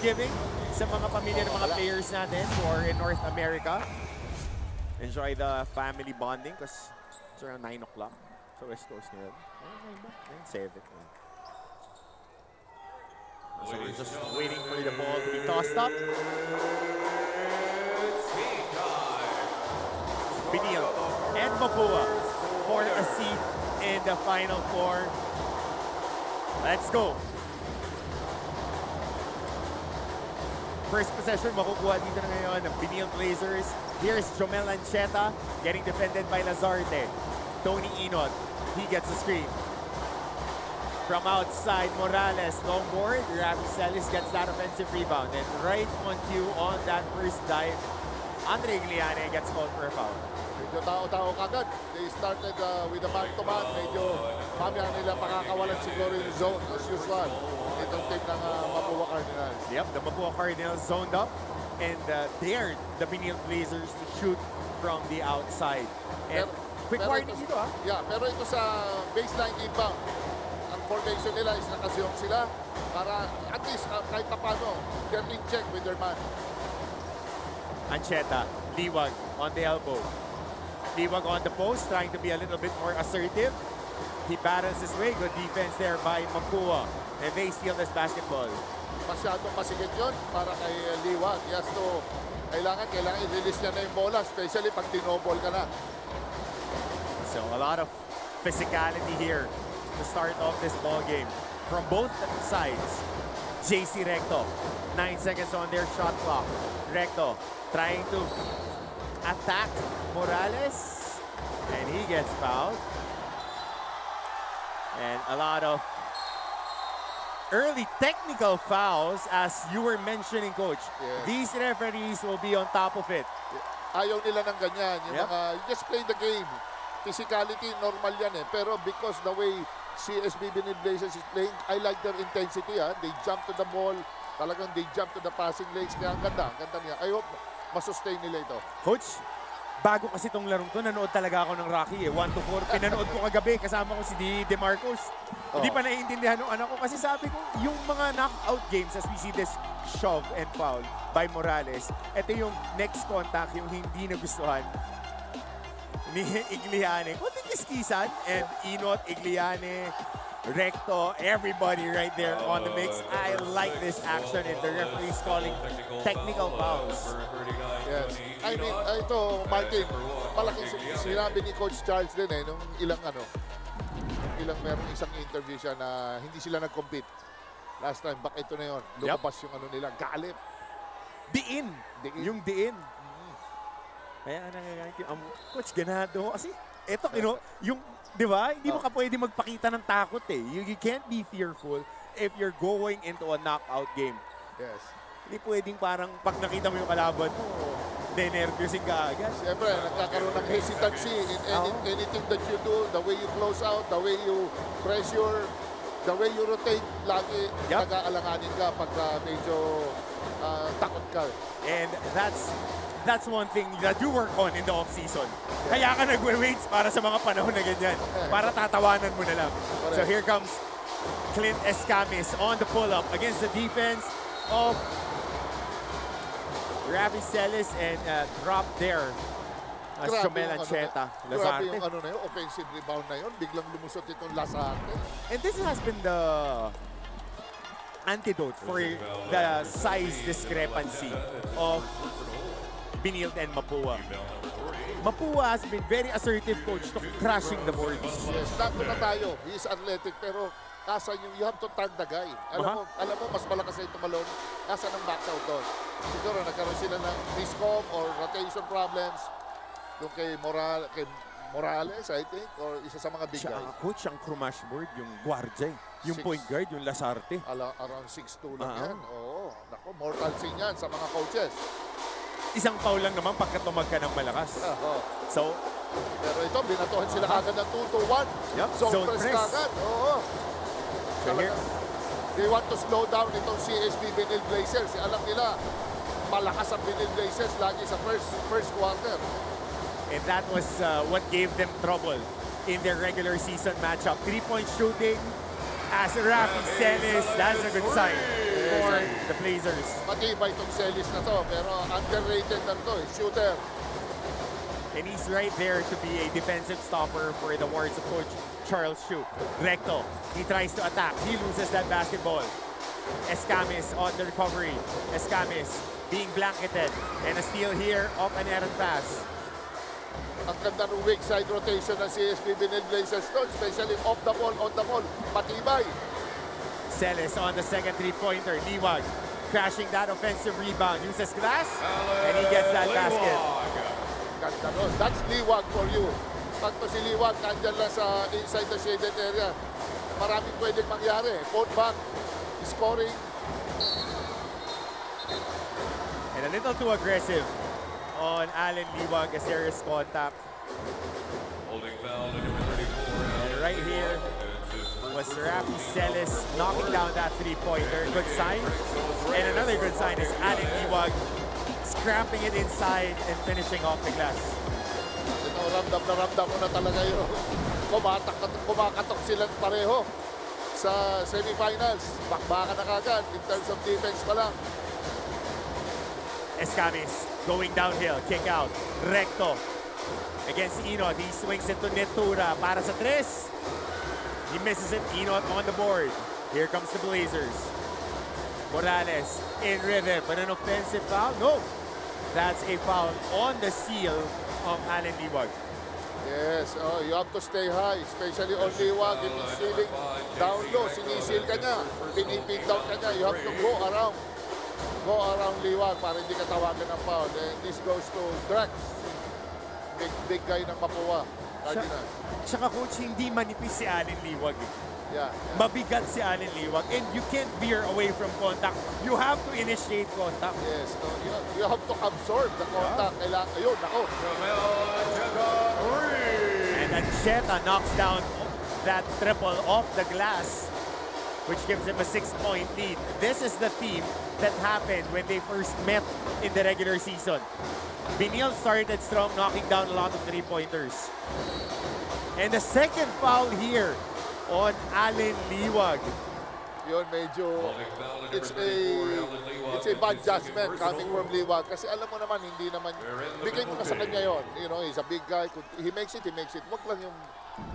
Thanksgiving sa mga pamilya ng mga players natin who are in North America. Enjoy the family bonding because it's around 9 o'clock. So West Coast ngayon. 9, 7. So we're just waiting for the ball to be tossed up. Benilde and Mapua for a seat in the Final Four. Let's go. First possession, makukuha dito na ngayon ng Benilde Blazers. Here's Jomel Ancheta getting defended by Lazarte. Tony Inot, he gets a screen. From outside, Morales, long board. Rafi Celis gets that offensive rebound. And right on cue on that first dive, Andre Igliane gets called for a foul. Medyo tao-tao kagad. They started with a man-to-man. Medyo mamaya nila pakakawalan siguro yung zone as usual. Itong team ng Mapua Cardinals. Yep, the Mapua Cardinals zoned up and dared the Benilde Blazers to shoot from the outside. And quick warning dito Yeah, pero ito sa baseline inbound. Ang formation nila is nakasyong sila para at least kahit paano, they're being checked with their man. Ancheta, Liwag on the elbow. Liwag on the post, trying to be a little bit more assertive. He battles his way. Good defense there by Mapua. And they steal this basketball. Masyadong masigit yun para kay Liwag. Yes, to kailangan i-release niya na yung bola, especially pag tinobol ka na. So a lot of physicality here to start off this ball game from both sides. JC Recto, 9 seconds on their shot clock. Recto trying to attack Morales, and he gets fouled. And a lot of early technical fouls, as you were mentioning, Coach. Yes. These referees will be on top of it. Ayaw nila ng ganyan. Yung mga, you just play the game. Physicality, normal yan eh. Pero because the way CSB Benilde Blazers is playing, I like their intensity. They jump to the ball. Talagang they jump to the passing lanes. Kaya ang ganda niya. I hope masustain nila ito. Coach, bago kasi itong larong to, nanood talaga ako ng Rocky eh. 1-4. Pinanood ko kagabi, kasama ko si DeMarcos. Hindi pa naiintindihan ng anak ko kasi sabi ko, yung mga knockout games as we see this shove and foul by Morales, ito yung next contact, yung hindi nagustuhan ni Igliane. Kunting kiskisan, and Inot, Igliane, Recto, everybody right there on the mix. I like this action and the referee's calling technical fouls. Yes. I mean, ito, Martin, malaking sinabi ni Coach Charles din eh, nung ilang merong isang interview siya na hindi sila nag-compete. Last time, bak ito na yun. Lumabas yung ano nila, galit. Diin. Yung diin. Kaya Coach, ganado. Kasi, eto, yung, di ba? Hindi mo ka pwede magpakita ng takot eh. You can't be fearful if you're going into a knockout game. Yes. Hindi pwedeng parang pag nakita mo yung kalaban mo, denervyusin ka agad. Siyempre, nagkakaroon ng hesitancy in anything that you do, the way you close out, the way you pressure, the way you rotate, lagi nag-aalanganin ka pag medyo takot ka. And that's one thing that you work on in the off-season. Kaya ka nagwe-weights para sa mga panahon na ganyan. Para tatawanan mo na lang. So here comes Clint Escamis on the pull-up against the defense of Rafi Celis, and drop there as Jomel Ancheta. Grabe yung ano na yun, offensive rebound na yun. Biglang lumusot itong Lazarte. And this has been the antidote for the size discrepancy of Benilde and Mapua. Mapua has been very assertive, Coach, to crashing the boards. Yes, dato na tayo. He is athletic, pero kasa you have to tag the guy. Alam mo, mas malakas na ito malon. Kasa ng box out doon. Siguro nagkaroon sila ng miscom or rotation problems. Yung kay Morales, I think, or isa sa mga big guys. Coach, ang crumash board, yung guardia, yung point guard, yung Lazarte. Around 6'2 lang yan. Oo. Naku, mortal sin yan sa mga coaches. Isang foul lang naman pagka tumag ka ng malakas. So, pero ito, binatuhan sila kagad ng 2-1. Yep, Zone press kagad. Oo. So here, they want to slow down itong CSB Benilde Blazers. Alam nila, malakas ang Benilde Blazers lagi sa first quarter. And that was what gave them trouble in their regular season matchup. 3-point shooting as Rafi Celis. That's a good sign for the Blazers. Matibay itong Celis na to, pero underrated na to, shooter. And he's right there to be a defensive stopper for the words of Coach Charles Chu. Recto, he tries to attack. He loses that basketball. Escamis on the recovery. Escamis being blanketed. And a steal here off an errant pass. Ang ganda ng weak side rotation ng CSB Benilde Blazers to, especially off the ball, on the ball. Matibay. Celis on the second three-pointer. Liwag crashing that offensive rebound. Uses glass, and he gets that basket. Ganda nun. That's Liwag for you. Pagto si Liwag, nandyan lang sa inside the shaded area. Maraming pwedeng mangyari. Put back, scoring. And a little too aggressive on Allen Liwag as there is contact. And right here was Rafi Celis knocking down that three-pointer. Good sign. And another good sign is Allen Liwag scrapping it inside and finishing off the glass. Ito, ramdam mo na talaga yung kumakatok silang pareho sa semifinals. Bakbakan na kagad in terms of defense pa lang. Escamis going downhill, kick out. Recto against Inot. He swings it to Netura para sa tres. He misses it. Inot on the board. Here comes the Blazers. Morales in rhythm, but an offensive foul? No. That's a foul on the seal of Allen Liwag. Yes, you have to stay high, especially on Liwag. If it's stealing down low, sinisil ka niya, pinipin down ka niya. You have to go around Liwag para hindi ka tawagan ng foul. And this goes to Drax, big guy ng Mapua Cardinals. Tsaka coach, hindi manipis si Allen Liwag. Yeah. Mabigat si Allen Liwag, and you can't veer away from contact. You have to initiate contact. Yes, no, you have to absorb the contact. Kailangan, ayun, ako. And Ancheta knocks down that triple off the glass, which gives him a 6-point lead. This is the theme that happened when they first met in the regular season. Benilde started strong, knocking down a lot of three-pointers. And the second foul here on Allen Liwag. Yun, medyo, it's a bad judgment coming from Liwag. Kasi alam mo naman, hindi naman, bigay mo na sa kanya yun. You know, he's a big guy. He makes it, he makes it. Wag lang yung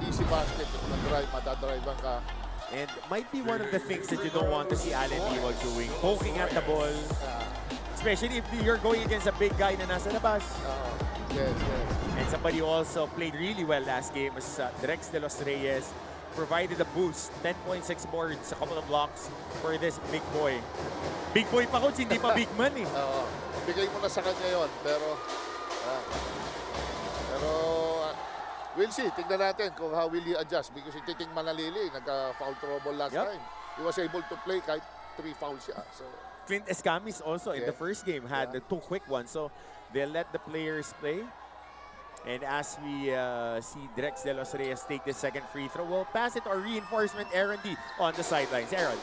easy basket, yung mag-drive, madadrivean ka. And might be one of the things that you don't want to see Allen Liwag doing. Poking at the ball. Especially if you're going against a big guy na nasa labas. Yes. And somebody who also played really well last game was Drex de los Reyes. Provided a boost, 10.6 boards, a couple of blocks for this big boy. Big boy pa coach, hindi pa big man eh. Bigay mo na sa kanya yun, pero we'll see. Tignan natin kung how will he adjust because si Titing Manalili, nagka-foul trouble last time. He was able to play kahit 3 fouls siya. So, Clint Escamis also in the first game had the 2 quick ones, so they'll let the players play. And as we see Drex de los Reyes take the second free throw, we'll pass it to our reinforcement, Aaron D, on the sidelines. Aaron.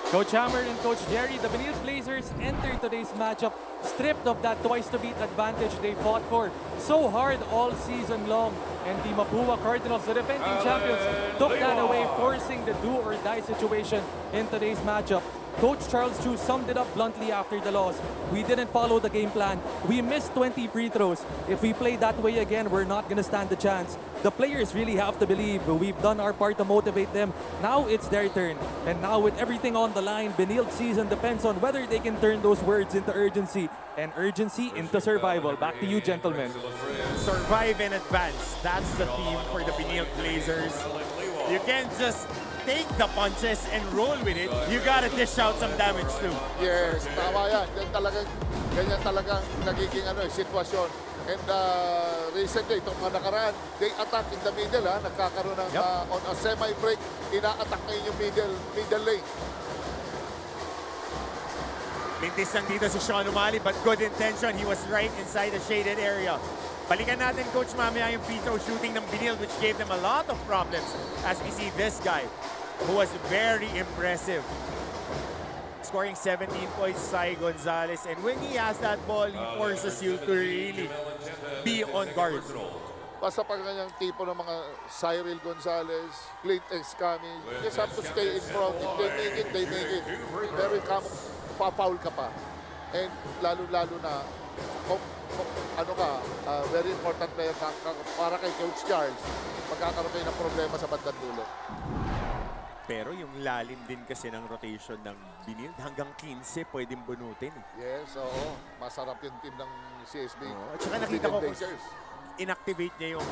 Coach Hammer and Coach Jerry, the Benilde Blazers entered today's matchup stripped of that twice-to-beat advantage they fought for so hard all season long. And the Mapua Cardinals, the defending champions, took that away, forcing the do-or-die situation in today's matchup. Coach Charles Chu summed it up bluntly after the loss. We didn't follow the game plan. We missed 20 free throws. If we play that way again, we're not going to stand a chance. The players really have to believe we've done our part to motivate them. Now it's their turn. And now with everything on the line, Benilde's season depends on whether they can turn those words into urgency and urgency into survival. Back to you, gentlemen. Survive and advance. That's the theme for the Benilde Blazers. You can't just take the punches and roll with it. You gotta dish out some damage too. yes, tama yan. Ganyan talagang nagiging sitwasyon. And recently, itong mga nakaraan, they attack in the middle. Nagkakaroon ng on a semi-break, ina-attack ngayon yung middle lane. Mintis lang dito si Sean Umali, but good intention. He was right inside the shaded area. Balikan natin, Coach, mamaya yung free throw shooting ng Benilde, which gave them a lot of problems. As we see this guy, who was very impressive. Scoring 17 points, Sai Gonzalez. And when he has that ball, he forces you to really be on guard. Basta pag ganyang tipo ng mga Cyril Gonzalez, Clint Escamis, you just have to stay in front. If they make it, they make it. Very foul ka pa. And lalo-lalo na, very important player para kay Coach Charles, magkakaroon kayo ng problema sa bandang dulo. Pero yung lalim din kasi ng rotation ng Benilde, hanggang 15 pwedeng bunutin. Yes, oo. Masarap yung team ng CSB. At saka nakita ko Blazers. inactivate niya yung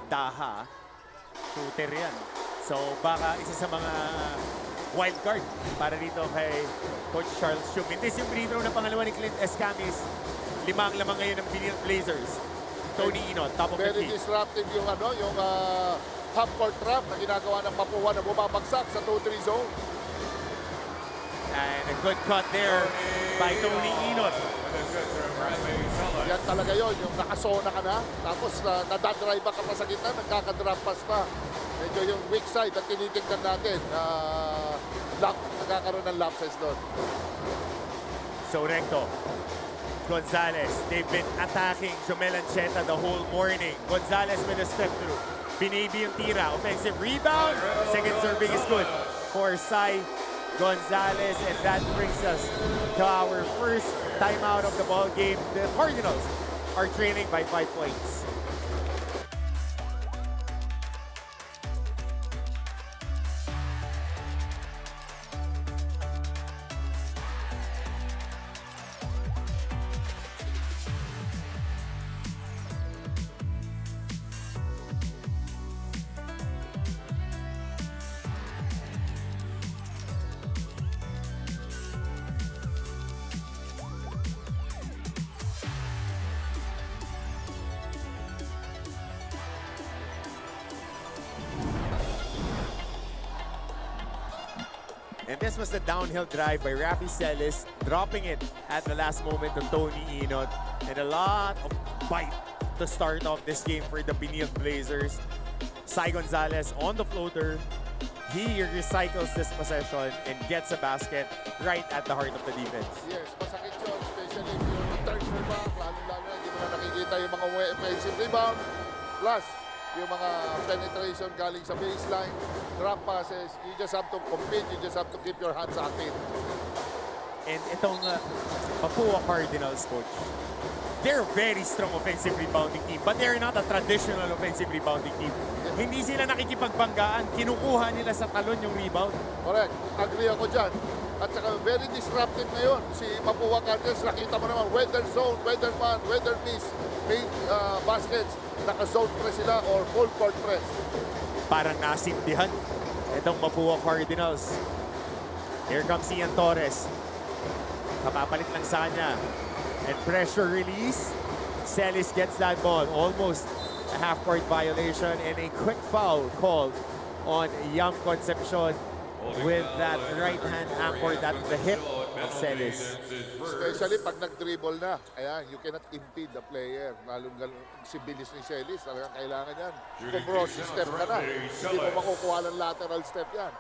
Daha. Shooter yan. So baka isa sa mga wild card para dito kay Coach Charles Shum. Mintis yung free throw na pangalawa ni Clint Escamis. 5 ang lamang ngayon ng Benilde Blazers. Tony Inot, top of the Very key. disruptive yung half-court trap na ginagawa ng Mapua na bumabagsak sa 2-3 zone. And a good cut there by Tony Inot. Yan talaga yon, yung nakasona ka na, tapos nadadrive ka pa sa gitna, nagkakadrop pass pa. Medyo yung weak side at tinitignan natin, nagkakaroon ng lapses doon. So recto. Gonzalez, they've been attacking Jomel Ancheta the whole morning. Gonzalez with a step through. Binaby yung tira. Offensive rebound. Second serving is good for Sai Gonzalez. And that brings us to our first timeout of the ball game. The Cardinals are trailing by 5 points. And this was the downhill drive by Rafi Celis, dropping it at the last moment to Tony Inot. And a lot of bite to start off this game for the Benilde Blazers. Sai Gonzalez on the floater. He recycles this possession and gets a basket right at the heart of the defense. Yes, masakit yun, especially yung third rebound, lalo-lalo na hindi mo na nakikita yung mga offensive rebound. Plus, yung mga penetration galing sa baseline, drop passes, you just have to compete, you just have to keep your hands active. And itong Mapua Cardinals, coach, they're a very strong offensive rebounding team, but they're not a traditional offensive rebounding team. Hindi sila nakikipagbanggaan, kinukuha nila sa talon yung rebound. Correct, agree ako dyan. At saka very disruptive ngayon si Mapua Cardinals. Nakita mo naman, whether zone, whether man, whether miss, made baskets, naka-zone press sila or full court press. Parang nasindihan itong Mapua Cardinals. Here comes Ian Torres. Kapapalit lang sa kanya. And pressure release. Celis gets that ball. Almost a half-court violation and a quick foul called on Yam Concepcion with that right-hand anchor at the hip of Celis. Especially pag nag-dribble na. Ayan, you cannot impede the player. Lalong si bilis ni Celis, talagang kailangan yan. Kung cross step ka na, hindi mo makukuha ng lateral step yan.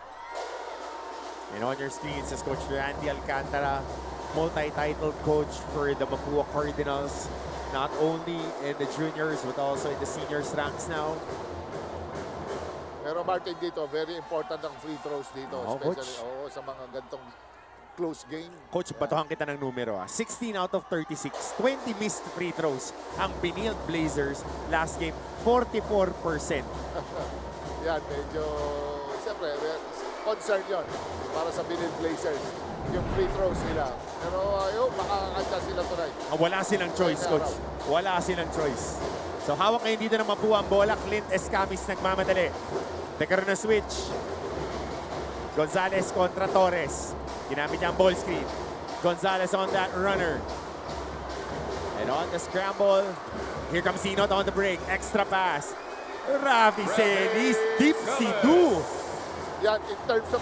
And on your screens is Coach Randy Alcantara, multi-titled coach for the Mapua Cardinals, not only in the juniors but also in the seniors ranks now. Pero Martin dito, very important ang free throws dito. Oh, Especially sa mga gantong close game. Coach, batuhan kita ng numero. 16 out of 36, 20 missed free throws. Ang Benilde Blazers last game, 44%. Yan, medyo, siyempre, concern yun para sa Benilde Blazers. Yung free throws nila. Pero ayun, makakakanta sila tonight. Wala silang choice, coach. Wala silang choice. So hawak ngayon dito ng Mapua ang bola. Clint Escamis nagmamadali. Nagkaroon ng switch. Gonzalez kontra Torres. Ginamit niya ang ball screen. Gonzalez on that runner. And on the scramble, here comes Inot on the break. Extra pass. Rafi Celis, deep si-do. Yan, in terms of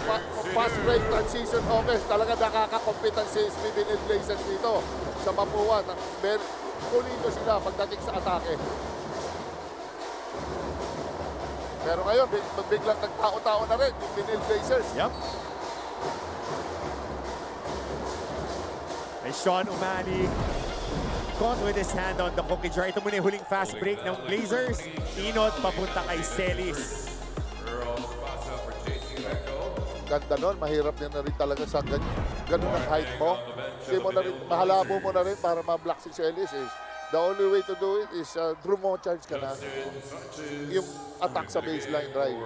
fast break transition offense, talaga nakaka-compete ang CSB Benilde Blazers dito sa Mapua. Pulito sila pagdating sa atake. Pero ngayon, biglang nagtao-tao na rin yung Benilde Blazers. Yep. And Sean Umani caught with his hand on the cookie jar. Ito muna yung huling fast break ng Blazers. Inot papunta kay Celis. Ganda nun, mahirap din na rin talaga sa ganyan. ganun ang height mo, hindi mo na rin, mahalabo mo na rin para ma-block si Celis is the only way to do it is draw mo charge ka na. Yung attack sa baseline drive.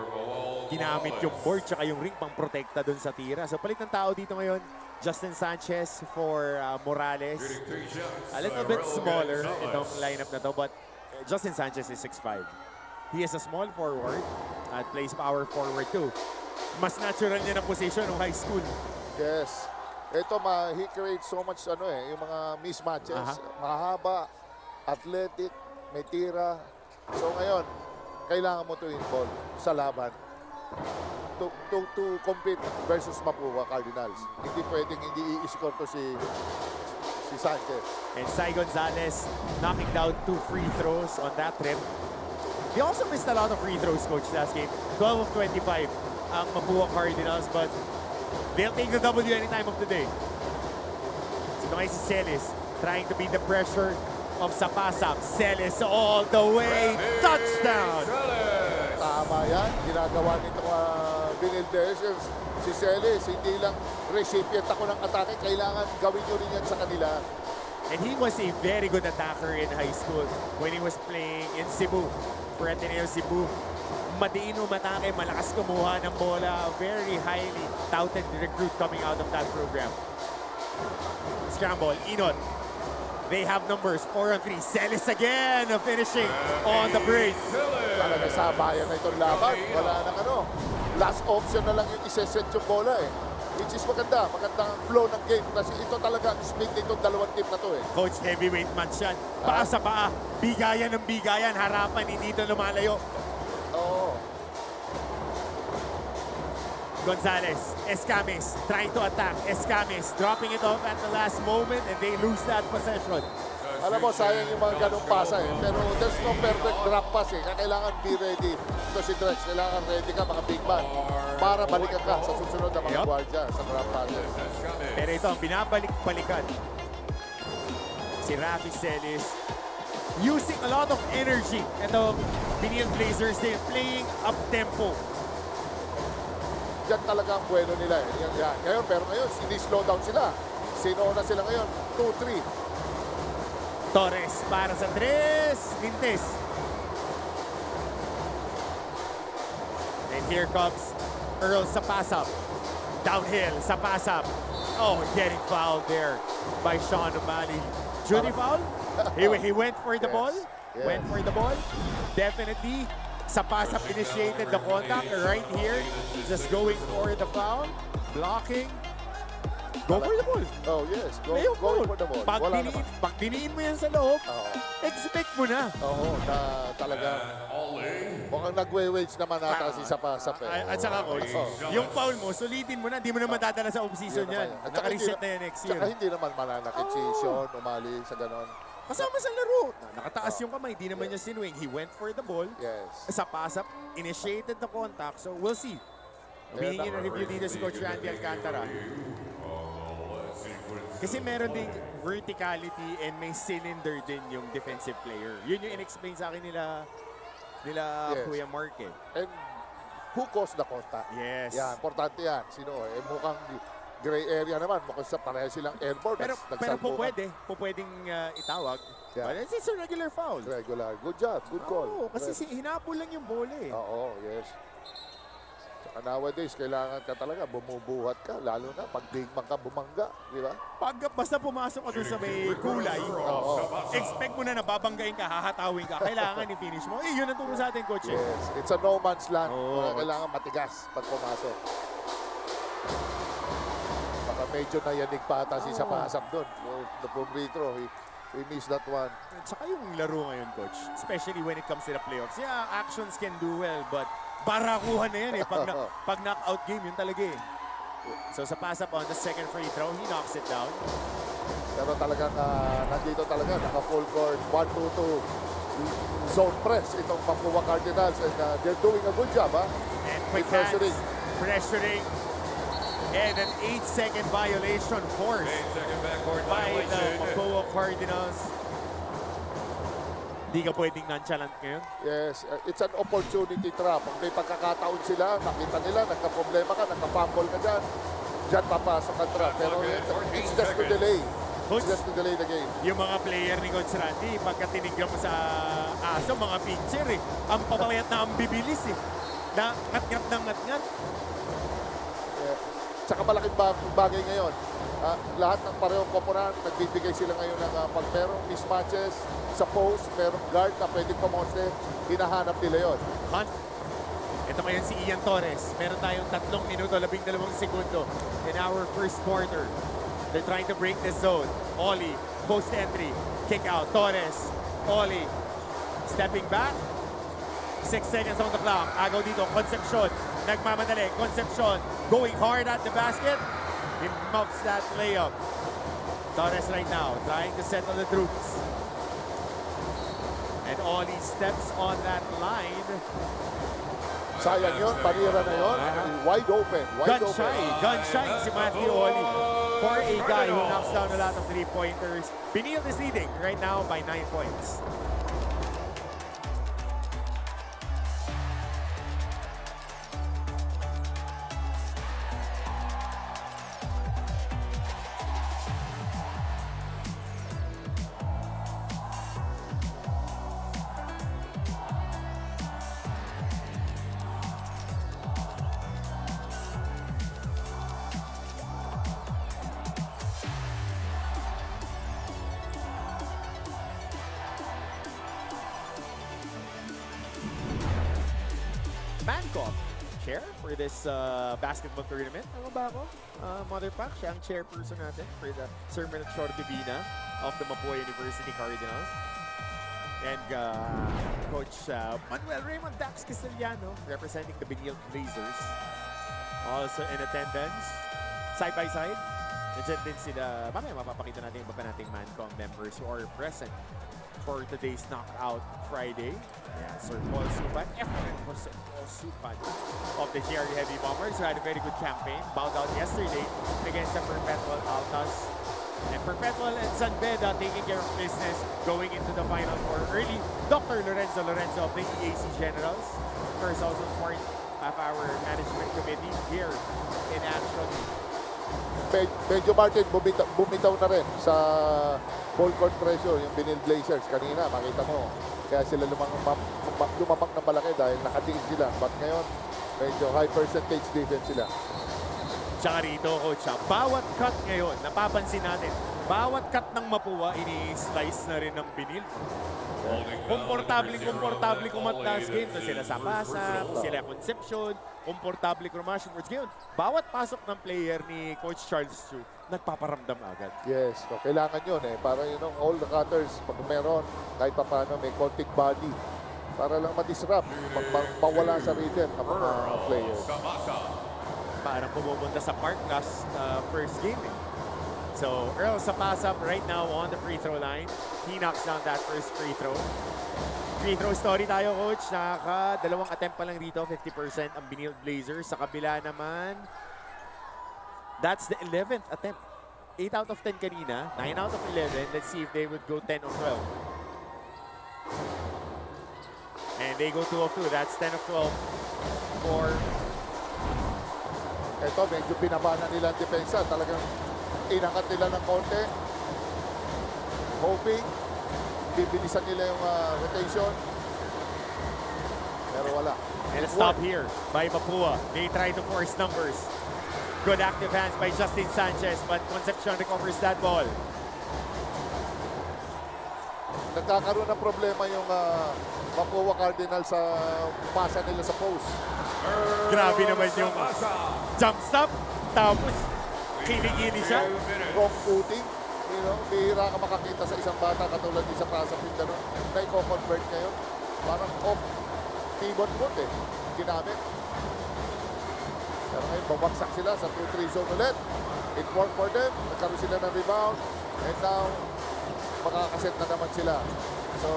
Ginamit yung board tsaka yung ring pang protekta dun sa tira. So palit ng tao dito ngayon, Justin Sanchez for Morales. A little bit smaller itong lineup na to, but Justin Sanchez is 6'5". He is a small forward at plays power forward too. Mas natural niya na position ng high school. Yes. Ito, he creates so much, yung mga mismatches. Mahaba, athletic, may tira. So ngayon, kailangan mo to involve sa laban to compete versus Mapua Cardinals. Hindi pwedeng hindi i-score to si Sanchez. And Sai Gonzalez knocking down 2 free throws on that trip. They also missed a lot of free throws, coach, last game. 12 of 25 ang Mapua Cardinals, but they'll take the W any time of the day. So ito ngayon si Celis trying to beat the pressure of Sapasap. Celis all the way. Touchdown! Tama yan. Ginagawa nito Benilde. Si Celis, hindi lang recipient ako ng atake. Kailangan gawin nyo rin yan sa kanila. And he was a very good attacker in high school when he was playing in Cebu. For Ateneo Cebu. Madiin umatake, malakas kumuha ng bola. Very highly touted recruit coming out of that program. Scramble, Inot. They have numbers, 4 on 3. Celis again, finishing on the break. Talaga sa bayan na itong laban. Wala nang last option na lang yung iseset yung bola eh. Which is maganda. Magandang flow ng game. Kasi ito talaga ang speed nitong dalawang team na to eh. Coach, heavyweight match yan. Paa sa paa. Bigayan ng bigayan. Harapan, hindi ito lumalayo. Oo. Gonzalez, Escamis trying to attack. Escamis dropping it off at the last moment and they lose that possession. Alam mo, sayang yung mga ganong pasa eh. Pero there's no perfect drop pass eh. Kailangan be ready. Ito si Drex, kailangan ready ka mga big man para balikan ka sa susunod na mga guardia sa drop passes. Pero ito ang binabalik-balikan. Si Rafi Celis using a lot of energy. Ito, Benilde Blazers, they're playing up-tempo. Diyan talaga ang bueno nila eh. Yan. Ngayon, pero ngayon, slow down sila. Sino na sila ngayon? 2-3. Torres para sa 3. Lintes. And here comes Earl Sapasap. Downhill, Sapasap. Oh, getting fouled there by Sean O'Malley. Judy foul? He went for the ball. Yes. Went for the ball. Definitely. Sapasap initiated the contact right here. Just going for the foul. Blocking. Go for the ball. Oh, yes. Go for the ball. Pag diniin mo yan sa loob, expect mo na. Oo, na talaga. Mukhang nagwe-wage naman nata si Sapasap eh. At saka, coach, yung foul mo, sulitin mo na. Hindi mo na madadala sa off-season yan. Naka-reset na yan next year. Tsaka hindi naman mananakit si Sean, Umali sa ganon. Kasama sa laro. Nakataas yung kamay. Hindi naman niya sinwing. He went for the ball. Yes. Sapasap initiated the contact. So, we'll see. Humihingi na review dito si Coach Randy Alcantara. Kasi meron ding verticality and may cylinder din yung defensive player. Yun yung in-explain sa akin nila Yes. Kuya Mark eh. And who caused the contact? Yes. Yan, importante yan. Sino? Eh, mukhang gray area naman. Mukhang sa pareha silang airborne. Pero pwedeng itawag. Yeah. But it's a regular foul. Regular. Good job. Good call. Oo, kasi hinapol lang yung bola eh. Oo, yes. Saka nowadays, kailangan ka talaga, bumubuhat ka. Lalo na pag bigman ka, bumangga. Di ba? Pag basta pumasok ka doon sa may kulay, expect mo na nababanggain ka, hahatawin ka. Kailangan i-finish mo. Yun ang turo sa atin, coach. Yes. It's a no man's land. Oo. Kailangan matigas pag pumasok. Baka medyo nayanig pa ata si Sapasap doon. The free throw, he missed that one. Tsaka yung laro ngayon, coach, especially when it comes to the playoffs. Yeah, actions can do well, but barakuhan na yan eh. Pag knockout game, yun talaga eh. So sa pass-up on the second free throw, he knocks it down. Pero talagang nandito talaga, naka-full court, 1-2-2 zone press itong Mapua Cardinals, and they're doing a good job, ha? And quick hands, pressuring. And an 8-second violation forced by the Mapua Cardinals. Hindi ka pwedeng nonchalant ngayon. Yes, it's an opportunity trap. Kung may pagkakataon sila, nakita nila, nagka-problema ka, nagka-fumble ka dyan, Diyan papasok ang trap. Pero it's just to delay. It's just to delay the game. Yung mga player ni Coach Randy, pagka tinignan mo sa aso, mga pitcher eh. Ang papayat na ang bibilis eh. Na ngat-ngat ng ngat-ngat. Yeah. Tsaka malaking bagay ngayon. Lahat ng parehong koponan, nagbibigay sila ngayon ng pag merong mismatches sa post, merong guard na pwedeng pamonte, hinahanap nila yun. Hunt. Ito ngayon si Ian Torres. Meron tayong 3 minuto, 12 segundo in our first quarter. They're trying to break this zone. Oli, post entry, kick out. Torres, Oli, stepping back. 6 seconds on the clock. Agaw dito, Concepcion. Nagmamadali, Concepcion going hard at the basket. He muffs that layup. Torres right now trying to settle the troops. And Oli steps on that line. Sayang yun, panira na yun. Wide open, wide open. Gun shy si Matthew Oli. For a guy who knocks down a lot of three-pointers. Benilde is leading right now by 9 points. Mancock, chair for this basketball tournament. Ano ba ako? Mother Pack, siya ang chairperson natin for the Sir Melchor Divina of the Mapua University Cardinals. And Coach Manuel Raymond Dax Castellano representing the Benilde Blazers. Also in attendance, side by side. Nandiyan din sila, mamaya mapapakita natin yung iba pa nating Mancom members who are present for today's Knockout Friday. Yeah, Sir Paul Supan, Efren Jose Paul Supan of the GR Heavy Bombers, who had a very good campaign. Bowed out yesterday against the Perpetual Altas. And Perpetual and San Beda taking care of business going into the Final Four early. Dr. Lorenzo of the EAC Generals, of course also part of our management committee here in action. Medyo Martin, bumitaw na rin sa full court pressure yung Benilde Blazers. Kanina, makita mo, kaya sila lumamang ng malaki dahil nakatiis sila. But ngayon, medyo high percentage defense sila. Tsaka rito, Coach, bawat cut ngayon, napapansin natin, bawat cut ng Mapua, ini-slice na rin ng Benilde. Komportable kumatlas game. So sila sa Pasa, sila Concepcion, komportable kumash towards game. Bawat pasok ng player ni Coach Charles Chu, nagpaparamdam agad. Yes, so kailangan yun eh. Para yun all the cutters, pag meron, kahit pa paano may contact body. Para lang ma-disrupt, mawala sa rhythm ng mga players. Parang pumupunta sa park last first game eh. So Earl Sapasap right now on the free throw line. He knocks down that first free throw. Free throw story tayo, Coach. Nakaka-2 attempt pa lang dito, 50% ang Benilde Blazers. Sa kabila naman, that's the 11th attempt. 8 out of 10 kanina, 9 out of 11. Let's see if they would go 10 of 12. And they go 2 of 2. That's 10 of 12 for... Ito, medyo pinabana nila ang depensa. Talagang inangat nila ng konti. Hoping, bibilisan nila yung rotation. Pero wala. And a stop here by Mapua. They try to force numbers. Good active hands by Justin Sanchez, but Concepcion recovers that ball. Nagkakaroon ng problema yung Mapua Cardinals sa pasa nila sa post. Grabe naman yung jump stop, tapos kiligili siya. Wrong footing. You know, bihira ka makakita sa isang bata katulad din sa pasa Pindano na i-convert ngayon. Parang off pivot foot eh. Ginamit. Pero ngayon, babaksak sila sa 2-3 zone ulit. It worked for them. Nagkaroon sila ng rebound. And now, makakaset na naman sila. So,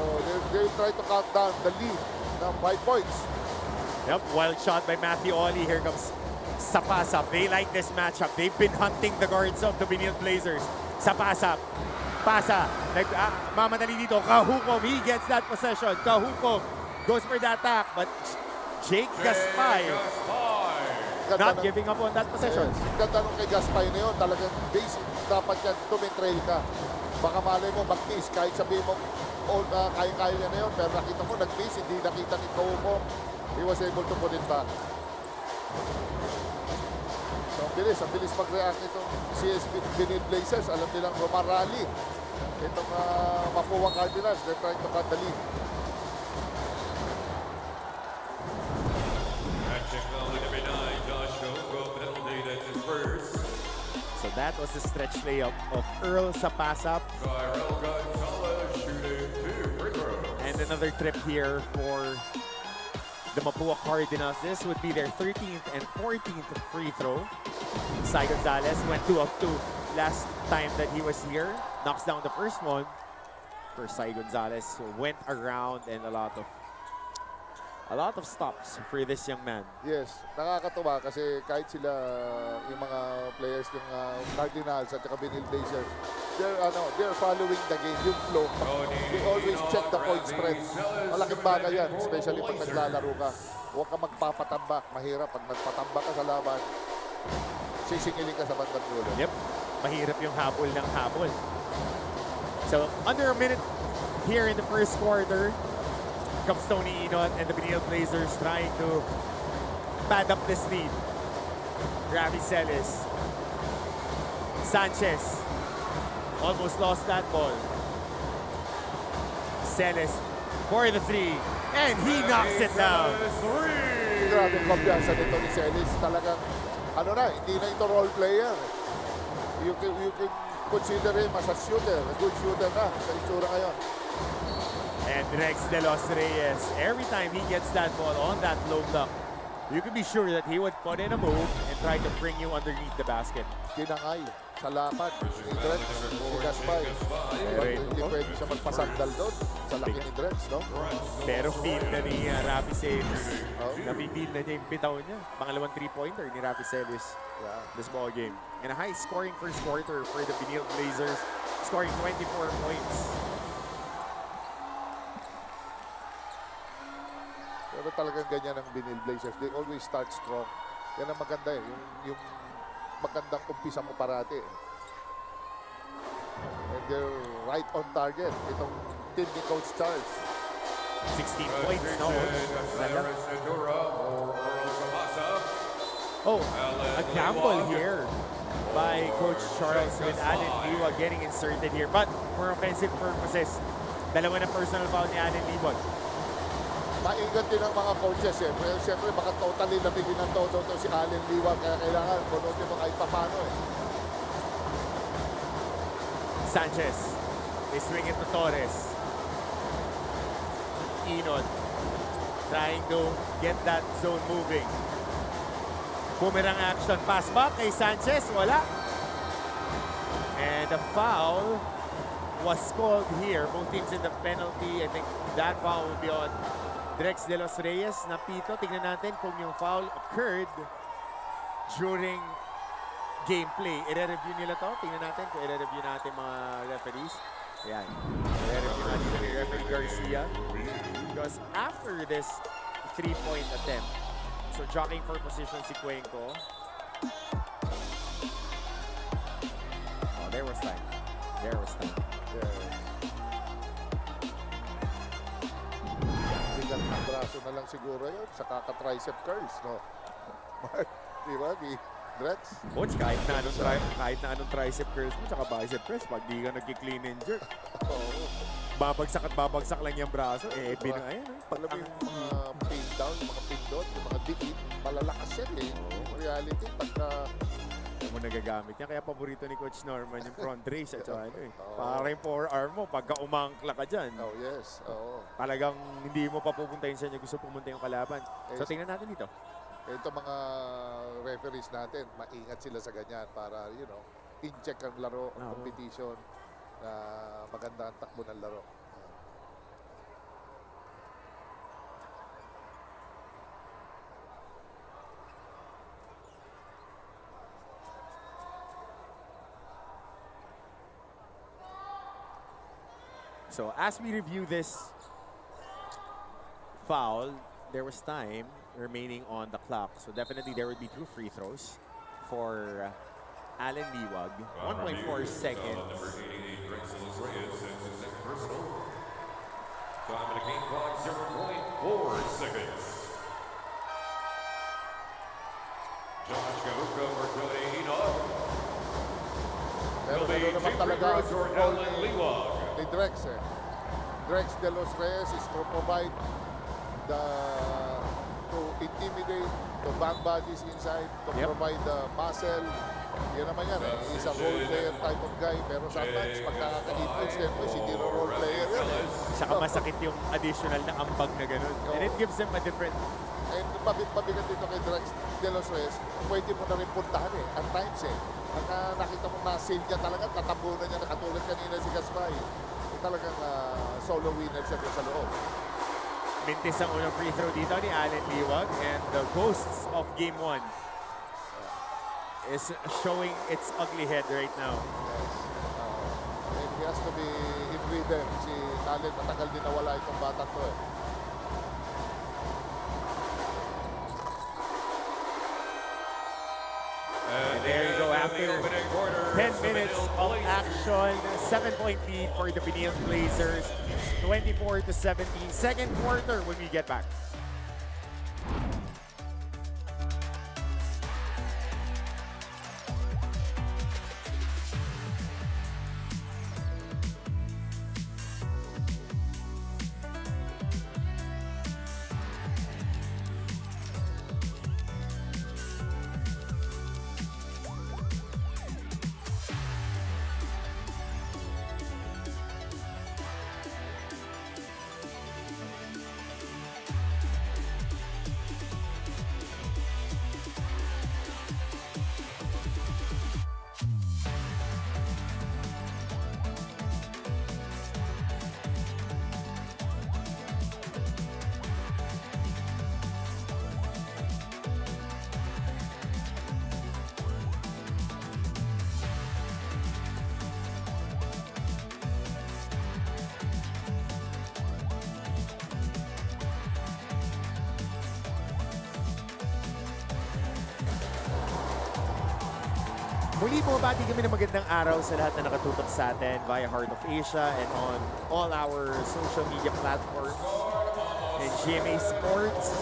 they try to count down the lead ng 5 points. Yep, wild shot by Matthew Oli. Here comes Sapasap. They like this matchup. They've been hunting the guards of the Benilde Blazers. Sapasap. Pasa. Mamadali dito. Kahukom. He gets that possession. Kahukom goes for the attack. But Jake Gaspay ganda not giving up on that possession. Yes, ang ganda nung kay Gaspay na yun. Talagang basic, dapat yan, tumitrail ka. Baka malay mo, mag-miss. Kahit sabihin mo, kaya-kaya niya na yun. Pero nakita mo, nag-miss. Hindi nakita ni Kouko. He was able to put it back. So, ang bilis mag-react itong CSB Benilde Blazers. Alam nilang rumarally. Itong Mapua Cardinals, they're trying to cut the lead. So that was the stretch layup of Earl sa pass-up. And another trip here for the Mapua Cardinals. This would be their 13th and 14th free throw. Sai Gonzalez went 2 of 2 last time that he was here. Knocks down the first one for Sai Gonzalez, who went around and a lot of stops for this young man. Yes, nakakatuwa kasi kahit sila yung mga players ng Cardinals at saka Benilde Blazers, they're following the game, yung flow. They always check the point spread. Malaking bagay yan, especially pag naglalaro ka. Huwag ka magpapatambak. Mahirap pag nagpatambak ka sa laban, sisingilin ka sa bandang dulo. Yep, mahirap yung habol ng habol. So, under a minute here in the first quarter, comes Tony Inot and the Benilde Blazers trying to pad up this lead. Ravi Celis. Sanchez almost lost that ball. Celis for the 3, and he knocks it down. Grabe kumpiyansa nito ni Celis. Talagang, hindi na ito role player. You can consider him as a shooter, a good shooter na sa itsura ngayon. And Rex de los Reyes, every time he gets that ball on that low block, you can be sure that he would put in a move and try to bring you underneath the basket. Tinangay sa lapad ni Drex, si Gaspay. Hindi pwede siya magpasandal doon sa laki ni Drex, no? Pero feel na ni Rafi Celis. Nafe-feel na niya yung bitaw niya. Pangalawang 3-pointer ni Rafi Celis this ball game. And a high-scoring first quarter for the Benilde Blazers, scoring 24 points. Pero talagang ganyan ang Benilde Blazers. They always start strong. Yan ang maganda eh. Yung magandang umpisa mo parati. And they're right on target. Itong team ni Coach Charles. 16 points, no? Oh, a gamble here by Coach Charles with Allen Liwa getting inserted here. But for offensive purposes, dalawa na personal foul ni Allen Liwa. Maingat din ang mga coaches eh. Siyempre, baka totally nabigin ng todo to si Allen Liwa. Kaya kailangan bunutin mo kahit papano eh. Sanchez. They swing it to Torres. Inod. Trying to get that zone moving. Boomerang action. Pass back kay Sanchez. Wala. And the foul was called here. Both teams in the penalty. I think that foul will be on Drex de los Reyes na pito. Tingnan natin kung yung foul occurred during gameplay. I-review nila to. Tingnan natin kung i-review natin mga referees. Ayan. I-review natin ni Referee Garcia. Because after this 3-point attempt, so jockeying for position si Cuenco. Oh, there was time. There was time. Bigat ng braso na lang siguro yun sa kaka-tricep curls, no? Di ba? Di Drex? Coach, kahit na anong tricep curls mo, tsaka bicep press, pag di ka nag-clean and jerk, babagsak at babagsak lang yung braso, eh, ayun. Alam mo yung mga pin down, yung mga pin down, yung mga dikit, malalakas yan eh. In reality, pagka... Ano mo nagagamit niya, kaya paborito ni Coach Norman yung front race at saka ano eh. Para yung forearm mo, pagka umangkla ka dyan, Oh, yes. Oo. talagang hindi mo pa pupuntahin sa niya, gusto pumunta yung kalaban. So Yes. tingnan natin dito. Ito mga referees natin, maingat sila sa ganyan para, in-check ang laro, ang competition, na maganda ang takbo ng laro. So as we review this foul, there was time remaining on the clock. So definitely there would be 2 free throws for Alan Liwag. 1.4 seconds. Number 88, Rexel Reyes, sends his second personal. Time in the game clock, 0.4 seconds. Josh Kahuka for Tony Enoch. Pero Will be gano'n naman 2 free talaga throws for ang Alan Liwag. ni Drex eh. Drex de los Reyes is to provide to intimidate, to bang bodies inside, to provide the muscle. Yan naman yan eh. He's a role player type of guy. Pero sometimes pagkaka-influence din mo, hindi na role player yan eh. Saka masakit yung additional na ambag na ganun. And it gives them a different... And mabigat dito kay Drex de los Reyes, pwede mo na rin puntahan eh. At times eh. Nakita mo na-save niya talaga, tatabunan niya na katulad kanina si Gaspay. Talagang solo winner siya sa loob. Mintis ang unang free throw dito ni Alan Liwag, and the ghosts of Game 1 is showing its ugly head right now. Yes. And he has to be in rhythm. Si Alan, matagal din nawala itong batang to eh. And there you go, after 10 minutes of action, 7-point lead for the Benilde Blazers, 24-17, second quarter when we get back. Muli bumabati kami ng magandang araw sa lahat na nakatutok sa atin via Heart of Asia and on all our social media platforms in GMA Sports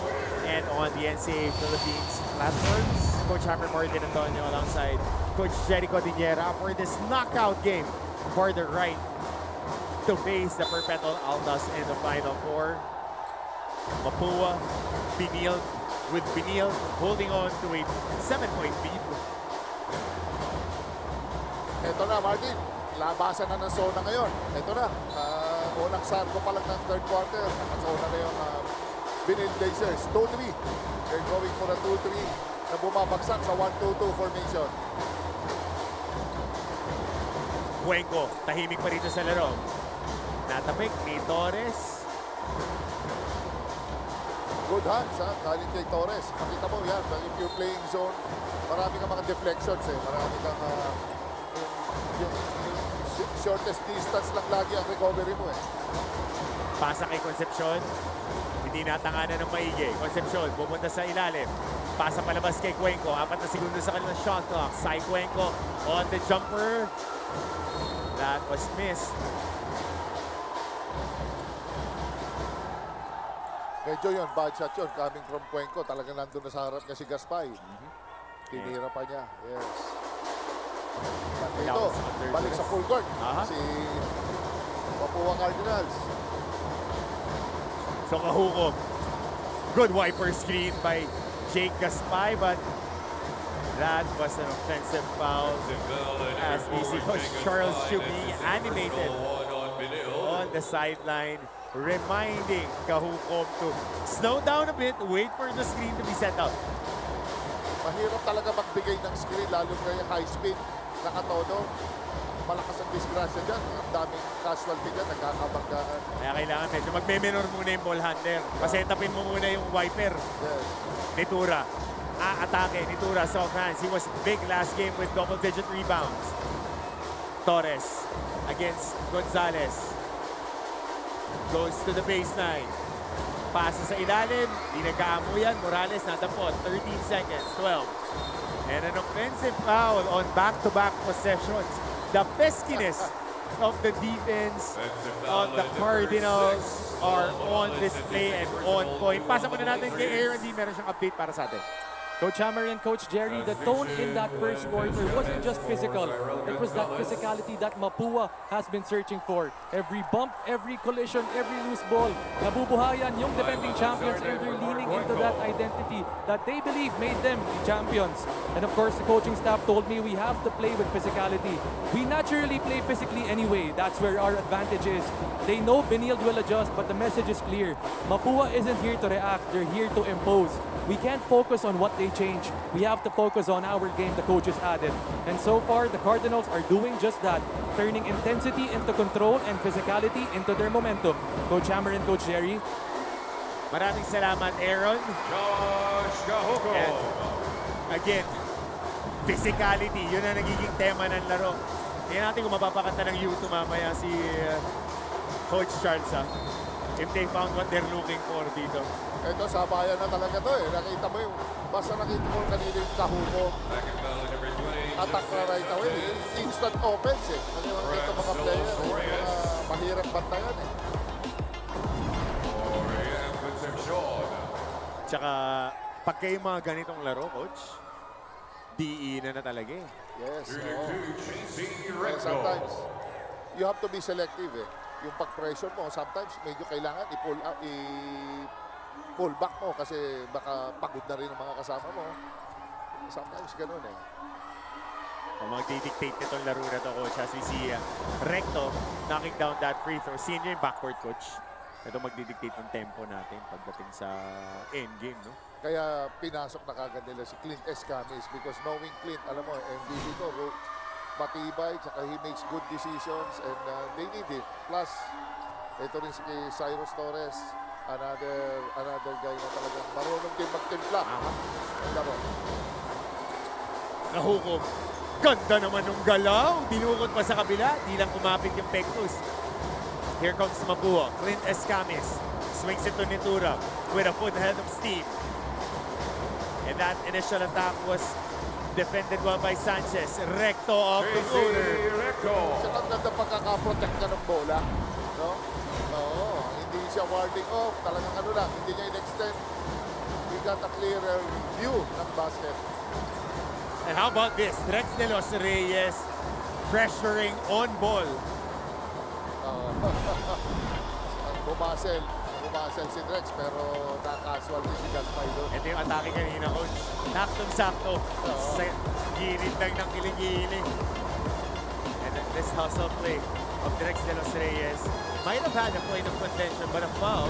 and on the NCAA Philippines platforms. Coach Hammer Martin Antonio alongside Coach Jericho Diniera for this knockout game for the right to face the Perpetual Altas in the Final Four. Mapua, Benilde, with Benilde holding on to a 7-point lead. Ito na, Martin. Labasan na ng zona ngayon. Ito na. Unang sarko pa lang ng third quarter. Nakazona na yung Benilde Blazers. 2-3. They're going for a 2-3 na bumabagsak sa 1-2-2 formation. Cuenco, tahimik pa rito sa laro. Natapik ni Torres. Good hands, ha? Galing kay Torres. Makita mo yan. If you're playing zone, marami kang mga deflections eh. Marami kang yung shortest distance lang lagi ang recovery mo eh. Pasa kay Concepcion. Hindi natanganan ng maigi. Concepcion, pupunta sa ilalim. Pasa palabas kay Cuenco. 4 na segundo sa kanilang shot clock. Sai Cuenco on the jumper. That was missed. Medyo yun, bad shot yun. Coming from Cuenco, talagang nandun na sa harap niya si Gaspay. Tinira pa niya. Yes. Ito, balik sa full court. Si Mapua Cardinals. So kahukom. Good wiper screen by Jake Gaspay, but that was an offensive foul as we see Coach Charles Chu being animated on the sideline, reminding Kahukom to slow down a bit, wait for the screen to be set up. Mahirap talaga magbigay ng screen, lalo na yung high speed, nakatodo. Malakas ang disgrasya dyan. Ang daming casualty dyan, nagkakabanggaan. Kaya kailangan medyo magme-menor muna yung ball handler. Pasetapin mo muna yung wiper. Yes. Nitura. Atake. Nitura, soft hands. He was big last game with double-digit rebounds. Torres against Gonzalez. Goes to the baseline. Pasa sa ilalim, di nagkaamuyan. Morales nadampot, 13 seconds, 12. And an offensive foul on back-to-back possessions. The peskiness of the defense on the Cardinals are on display and on point. Pasa muna natin kay Aaron D. Meron siyang update para sa atin. Coach Hammer and Coach Jerry, the tone in that first quarter wasn't just physical. It was that physicality that Mapua has been searching for. Every bump, every collision, every loose ball, nabubuhayan yung defending champions and they're leaning into that identity that they believe made them the champions. And of course, the coaching staff told me we have to play with physicality. We naturally play physically anyway. That's where our advantage is. They know Benilde will adjust, but the message is clear. Mapua isn't here to react. They're here to impose. We can't focus on what they change. We have to focus on our game the coaches added. And so far, the Cardinals are doing just that, turning intensity into control and physicality into their momentum. Coach Hammer and Coach Jerry. Maraming salamat, Aaron. Josh Gahogo. And again, physicality, yun ang nagiging tema ng laro. Tingnan natin kung mapapakanta ng U2 mamaya si Coach Charles, if they found what they're looking for dito. Ito, sabayan na talaga to eh. Nakita mo yung, basta nakita mo kanina yung kahubo. Second foul, number 20. Attack na right away. Instant offense eh. Ano yung ito mga player eh. Mga mahirap bantayan eh. Oriam Concepcion. Tsaka, pag kayo mga ganitong laro, Coach, DE na talaga eh. Yes. 32, JC Sometimes, Recto. you have to be selective eh. Yung pag-pressure mo, sometimes medyo kailangan i-pull up, pull back mo kasi baka pagod na rin ang mga kasama mo. Sometimes ganun eh. Ang magdidictate nitong laro na to, Coach, as we see Recto knocking down that free throw. Senior yung backcourt, Coach. Ito magdidictate ng tempo natin pagdating sa endgame, no? Kaya pinasok na kagad nila si Clint Escamis because knowing Clint, alam mo, MVP to, matibay, tsaka he makes good decisions and they need it. Plus, ito rin si Cyrus Torres, another guy na talagang marunong din magtimpla. Nahukom. Ganda naman ng galaw. Dinukot pa sa kabila. Di lang kumapit yung Pectus. Here comes Mapua. Clint Escamis swings it to Nitura with a foot ahead of steam. And that initial attack was defended well by Sanchez. Recto off the JC floater. Recto. Siya ang ganda pagkakaprotect ka ng bola. No? Oo. Hindi siya warding off. Talagang ano lang. Hindi niya in-extend. He got a clearer view ng basket. And how about this? Drex de los Reyes pressuring on ball. Bumasel si Drex pero na-casual din si Gagmay doon. Ito yung atake kanina, Coach. Saktong-sakto. Sa gilid lang ng kiling-giling. And then this hustle play of Drex de los Reyes might have had a point of contention, but a foul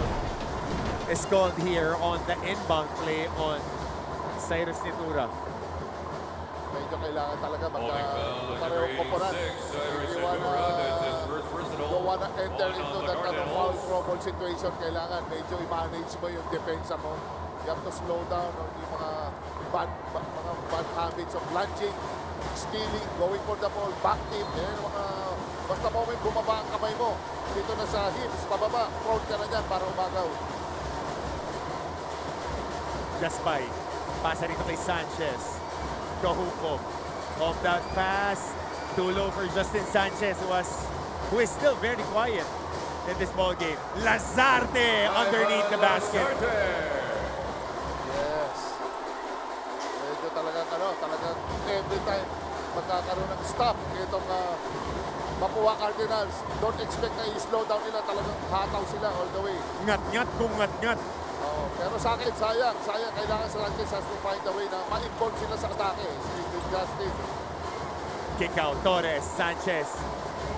is called here on the inbound play on Cyrus Nitura. Medyo kailangan talaga Holding foul, number parehong koponan. 86, Cyrus Hindi Ventura. That's his first personal. don't wanna enter One into on the that kind of foul Cardinals. trouble situation. Kailangan medyo i-manage mo yung depensa mo. You have to slow down on yung mga bad habits of lunging, stealing, going for the ball, back tip. Yan, basta moment bumaba ang kamay mo. Dito na sa hips, pababa, prone ka na dyan para umagaw. Gaspay. Pasa rito kay Sanchez. Kahukom. Off that pass. Too low for Justin Sanchez who is still very quiet in this ball game. Lazarte underneath the basket. Yes. Medyo talagang every time magkakaroon ng stop itong Mapua Cardinals. Don't expect na i-slow down nila. Talagang hataw sila all the way. Ngat-ngat kung ngat-ngat. Oh, pero sa akin, sayang. Kailangan sa Sanchez has to find a way na ma-involve sila sa atake. Justin. Kick out. Torres. Sanchez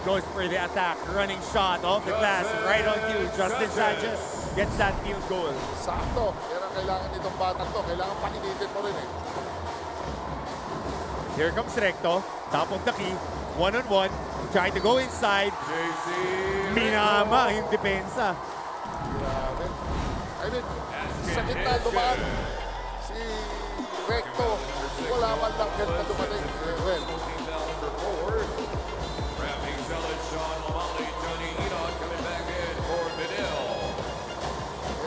goes for the attack. Running shot off the glass. Right on cue. Justin Sanchez gets that field goal. Sakto. Yan ang kailangan nitong batang to. Kailangan painitin mo rin eh. Here comes Recto. Top of the key. One-on-one. Trying to go inside. JC Minama yung depensa. Grabe. I mean, sa gitna dumaan si Recto. Wala man lang yan na dumating. Well, number 4. Wrapping zealot Sean O'Malley, Johnny Enoch coming back in for Benilde.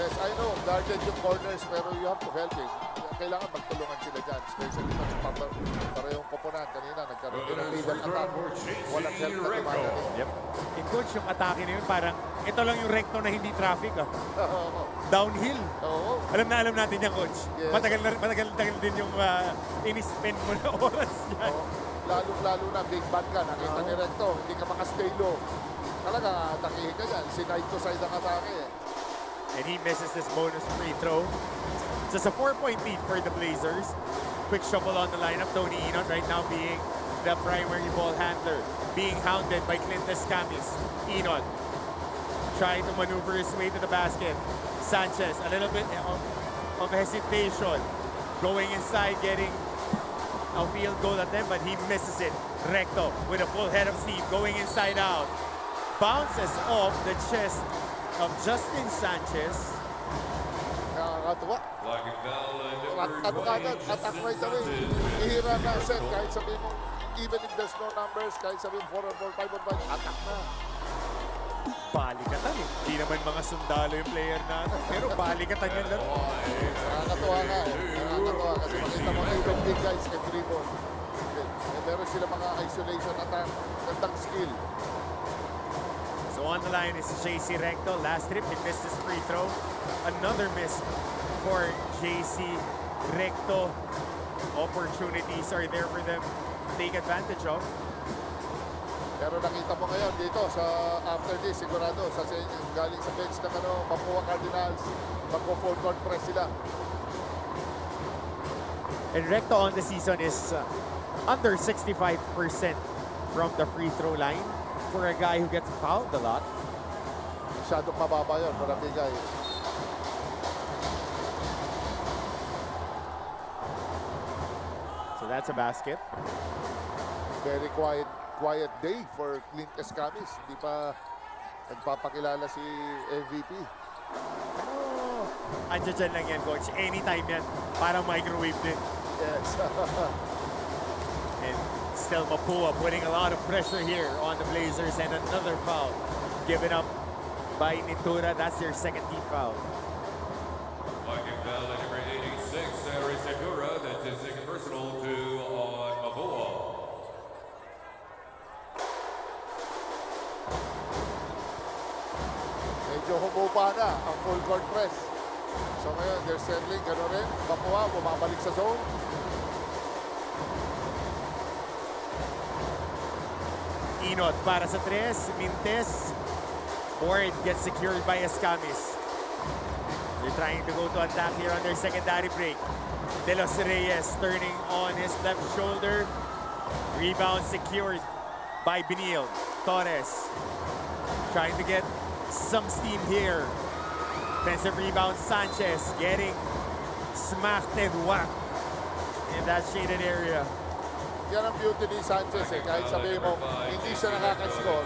yes, I know. guarded yung corners, pero you have to help him. Kailangan magtulungan sila dyan. Especially pag parehong koponan. Kanina, nagkaroon din ng middle attack. Walang help na tumana din. Yep. In coach, yung atake na yun, parang ito lang yung recto na hindi traffic. Downhill. Oo. Alam natin yan, coach. Yes. Matagal din yung in-spend mo na oras yan. Oo. Lalo na, big bad ka. Nakita ni Recto, hindi ka makastay low. Talaga, atakihin ka yan. Side to side ang atake eh. And he misses this bonus free throw. Just a 4-point lead for the Blazers. Quick shuffle on the lineup. Tony Enon right now being the primary ball handler. Being hounded by Clint Escamis. Enon trying to maneuver his way to the basket. Sanchez, a little bit of hesitation. Going inside, getting a field goal attempt, but he misses it. Recto with a full head of steam going inside out. Bounces off the chest of Justin Sanchez. Nakakatuwa. Flagging foul on number Ano kagad, 20, attack Justin right away. Sanchez. Ihira na set, kahit sabihin mo, even if there's no numbers, kahit sabihin 4 on 4, 5 on 5, attack na. Balikatan eh. Hindi naman mga sundalo yung player natin. Pero balikatan yun lang. Nakakatuwa nga eh. Nakakatuwa kasi makita mo even big guys can dribble. Meron sila mga isolation attack, gandang skill. So on the line is JC Recto. Last trip, he missed his free throw. Another miss for JC Recto. Opportunities are there for them to take advantage of. Pero nakita mo ngayon dito sa after this, sigurado sa galing sa bench ng Mapua Cardinals, magpo-full court press sila. And Recto on the season is under 65% from the free throw line for a guy who gets fouled a lot. Masyadong mababa yun para bigay. So that's a basket. Very quiet day for Clint Escamis. Hindi pa nagpapakilala si MVP. Oh, andyan dyan lang yan, coach. Anytime yan. Parang microwave din. Yes. And still Mapua putting a lot of pressure here on the Blazers, and another foul given up by Nitura. That's their second team foul. Flagging foul on number 86, Aris Segura. That's his second personal, 2 on Mapua. Medyo humupa na ang full court press. So ngayon, they're settling. Gano'n rin. Mapua, bumabalik sa zone. Inot para sa tres. Mintes. Board gets secured by Escamis. They're trying to go to attack here on their secondary break. De Los Reyes turning on his left shoulder. Rebound secured by Benilde. Torres trying to get some steam here. Defensive rebound, Sanchez getting smacked and whacked in that shaded area. Yan ang beauty ni Sanchez eh. Kahit sabihin mo, hindi siya nakaka-score.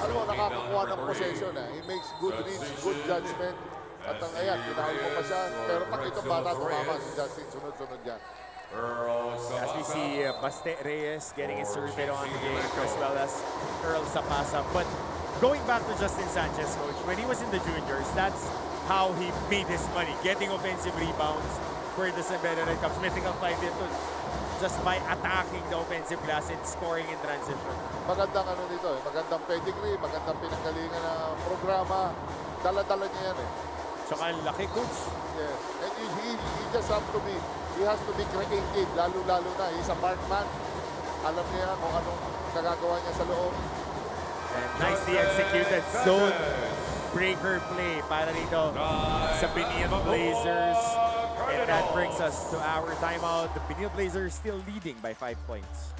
Alam mo, nakakakuha ng possession eh. He makes good reads, good judgment. At ang ayan, pinahal mo pa siya. Pero pag itong bata tumama si Justin, sunod-sunod yan. As we see Baste Reyes getting inserted on the game as well as Earl Sapasa. But going back to Justin Sanchez, coach, when he was in the juniors, that's how he made his money, getting offensive rebounds for the Benilde Cups, mythical 5 dito just by attacking the offensive glass and scoring in transition. Magandang ano dito eh. Magandang pedigree, magandang pinanggalingan na programa. Dala-dala niya yan eh. Tsaka laki, coach. Yes. And he just have to be, he has to be creative, lalo-lalo na. He's a markman. Alam niya kung anong nagagawa niya sa loob. And nicely executed zone breaker play para dito sa Benilde Blazers. And that brings us to our timeout. The Benilde Blazers still leading by 5 points.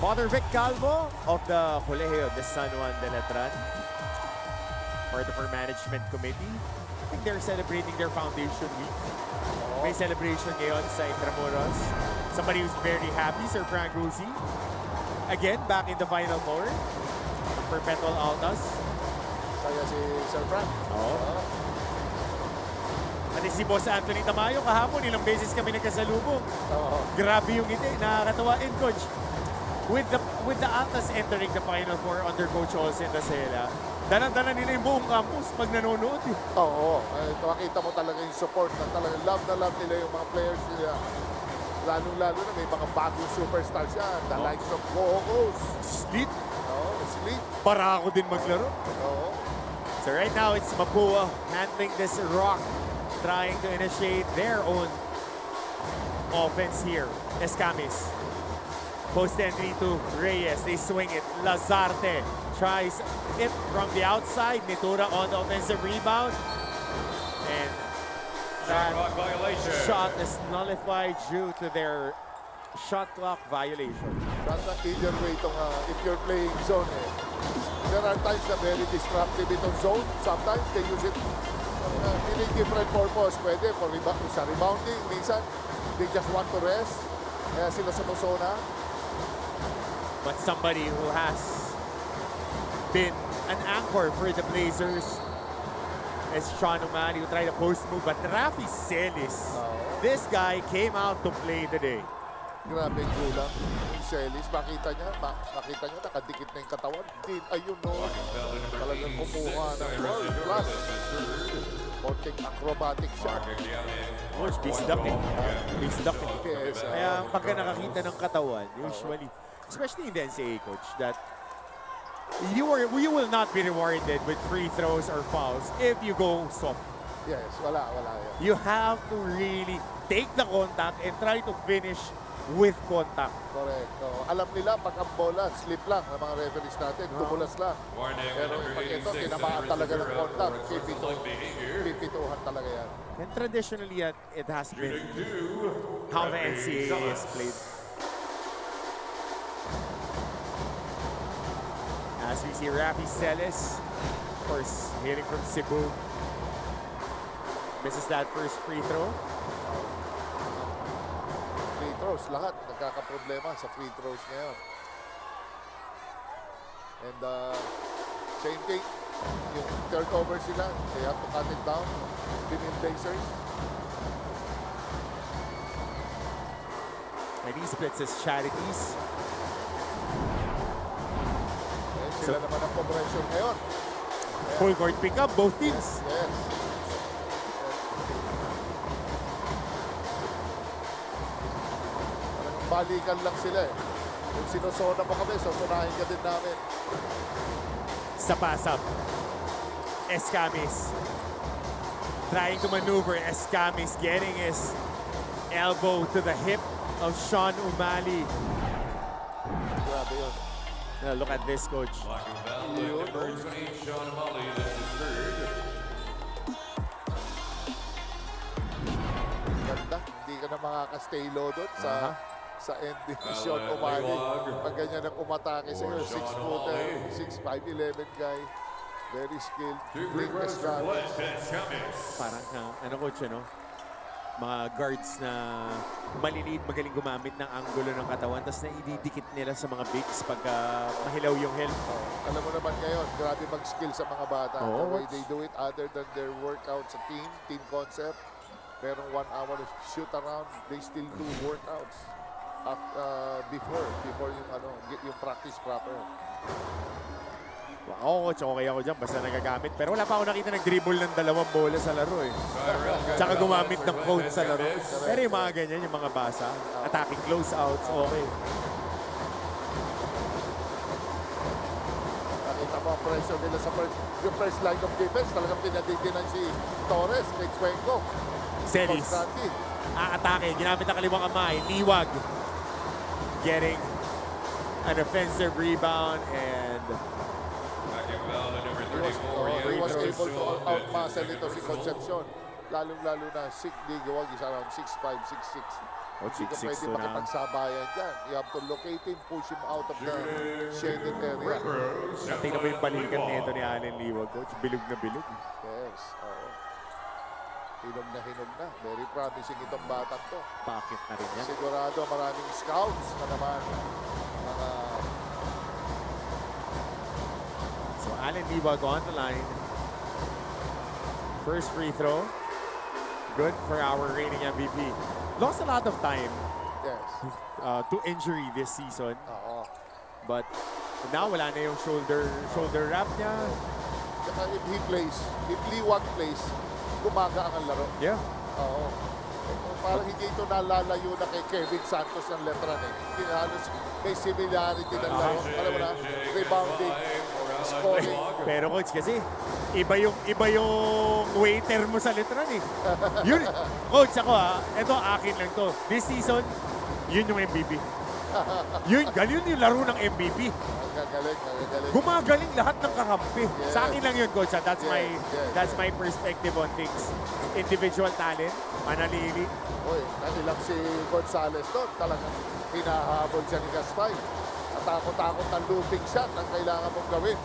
Father Vic Calvo of the Colegio de San Juan de Letran, part of our management committee. I think they're celebrating their foundation week. May celebration ngayon sa Intramuros. Somebody who's very happy, Sir Frank Rusi. Again, back in the Final Four. Perpetual Altas. Saya si Sir Frank. Pati si Boss Anthony Tamayo kahapon, ilang beses kami nagkasalubong. Grabe yung ngiti, nakakatawa. And Coach, with the Altas entering the Final Four under Coach Olsen Dasela, dala-dala nila yung buong campus pag nanonood. Oo, makita mo talaga yung support na talaga na love nila yung mga players nila. Lalo-lalo na may mga bagong superstars yan. The likes of Go-Go's. Sleep. Sleep. Para ako din maglaro. So right now, it's Mapua handling this rock, trying to initiate their own offense here. Escamis. Post entry to Reyes. They swing it. Lazarte tries it from the outside. Mitura on the offensive rebound. And that shot is nullified due to their shot clock violation. That's either way itong if you're playing zone. There are times na very disruptive itong zone. Sometimes they use it in a different purpose. Pwede sa rebounding. Minsan, they just want to rest. Kaya sila sumusona. But somebody who has been an anchor for the Blazers is Sean O'Malley, who tried a post move. But Rafi Celis, this guy came out to play today. Grabe yung gulang. Yung Celis, makita nyo, nakadikit na yung katawan. Ayun no, talagang kumuha ng world class. Konting acrobatic shot. Coach, beast up eh. Beast up eh. Yes, Kaya pagka nakakita ng katawan, usually, especially in the NCAA, Coach, that you will not be rewarded with free throws or fouls if you go soft. Yes, wala yan. You have to really take the contact and try to finish with contact. Correct. Alam nila, pag ang bola, slip lang ng mga referees natin, tumulas lang. Pero pag ito, tinamaan talaga ng contact, pipituhan talaga yan. And traditionally, it has been how the NCAA is played. As we see Rafi Celis, of course, hailing from Cebu, misses that first free throw. Free throws, lahat nagkakaproblema sa free throws ngayon. And same thing, yung turnover sila, they have to cut it down. Benilde Blazers. And he splits his charities. Sila naman ang compression ngayon. Full court pickup, both teams. Yes. Balikan lang sila eh. Kung sinusona mo kami, susunahin ka din namin. Sa pass-up. Escamis. Trying to maneuver. Escamis getting his elbow to the hip of Sean O'Malley. Grabe yun. Look at this, Coach. Ganda. Hindi ka na makakastay low doon sa end ni Sean O'Malley. Pag ganyan ang umatake sa iyo, 6-footer, 6'5", 11 guy. Very skilled. Quickest shot. Parang, Coach, mga guards na maliliit, magaling gumamit ng anggulo ng katawan, tapos naididikit nila sa mga bigs pagka mahilaw yung helm. Alam mo naman ngayon, grabe mag-skill sa mga bata. The way they do it, other than their workout sa team concept, merong 1 hour shoot around, they still do workouts before yung practice proper. Oo, Coach, okay ako dyan, basta nagagamit. Pero wala pa ako nakita nag-dribble ng 2 bola sa laro eh. Tsaka gumamit ng cone sa laro. Pero yung mga ganyan, yung mga basa, attacking closeouts, okay. Nakita mo ang pressure nila sa yung first line of defense, talagang pinadidinan si Torres, kay Cuenco. Celis, atake, ginamit ang kaliwang kamay, Liwag. Getting an offensive rebound and he was able to outmuscle ito si Concepcion. Lalong-lalo na Liwag is around 6'5", 6'6". O, Hindi ka 6'6" pwede to na. makipagsabayan dyan. You have to locate him, push him out of the shaded area. Tingnan mo yung balikan nito ni Allen Liwag, coach. Bilog na bilog. Yes, oo. Hinog na. Very promising itong batang to. Bakit na rin yan? Sigurado maraming scouts na naman. Mga So Allen Liwag on the line. First free throw. Good for our reigning MVP. Lost a lot of time yes. to injury this season. Oo. But now wala na yung shoulder wrap niya. Saka if Liwag plays, gumaga ang laro. Yeah. Oo. Parang hindi ito nalalayo na kay Kevin Santos ng Letran eh. Hindi na halos may similarity ng laro. Alam mo na, rebounding, scoring. Pero coach kasi iba yung waiter mo sa Letran eh. Yun, coach ako ito akin lang to. This season, yun yung MVP. Yun yung laro ng MVP. Nagagaling. Gumagaling lahat ng kakampi. Yes. Sa akin lang yun, coach. That's Yes. my perspective on things. Individual talent, manalili. Uy, nanilang si Gonzales doon. Talagang hinahabol siya ni Gaspay. Takot-takot ang looping shot ang kailangan mong gawin.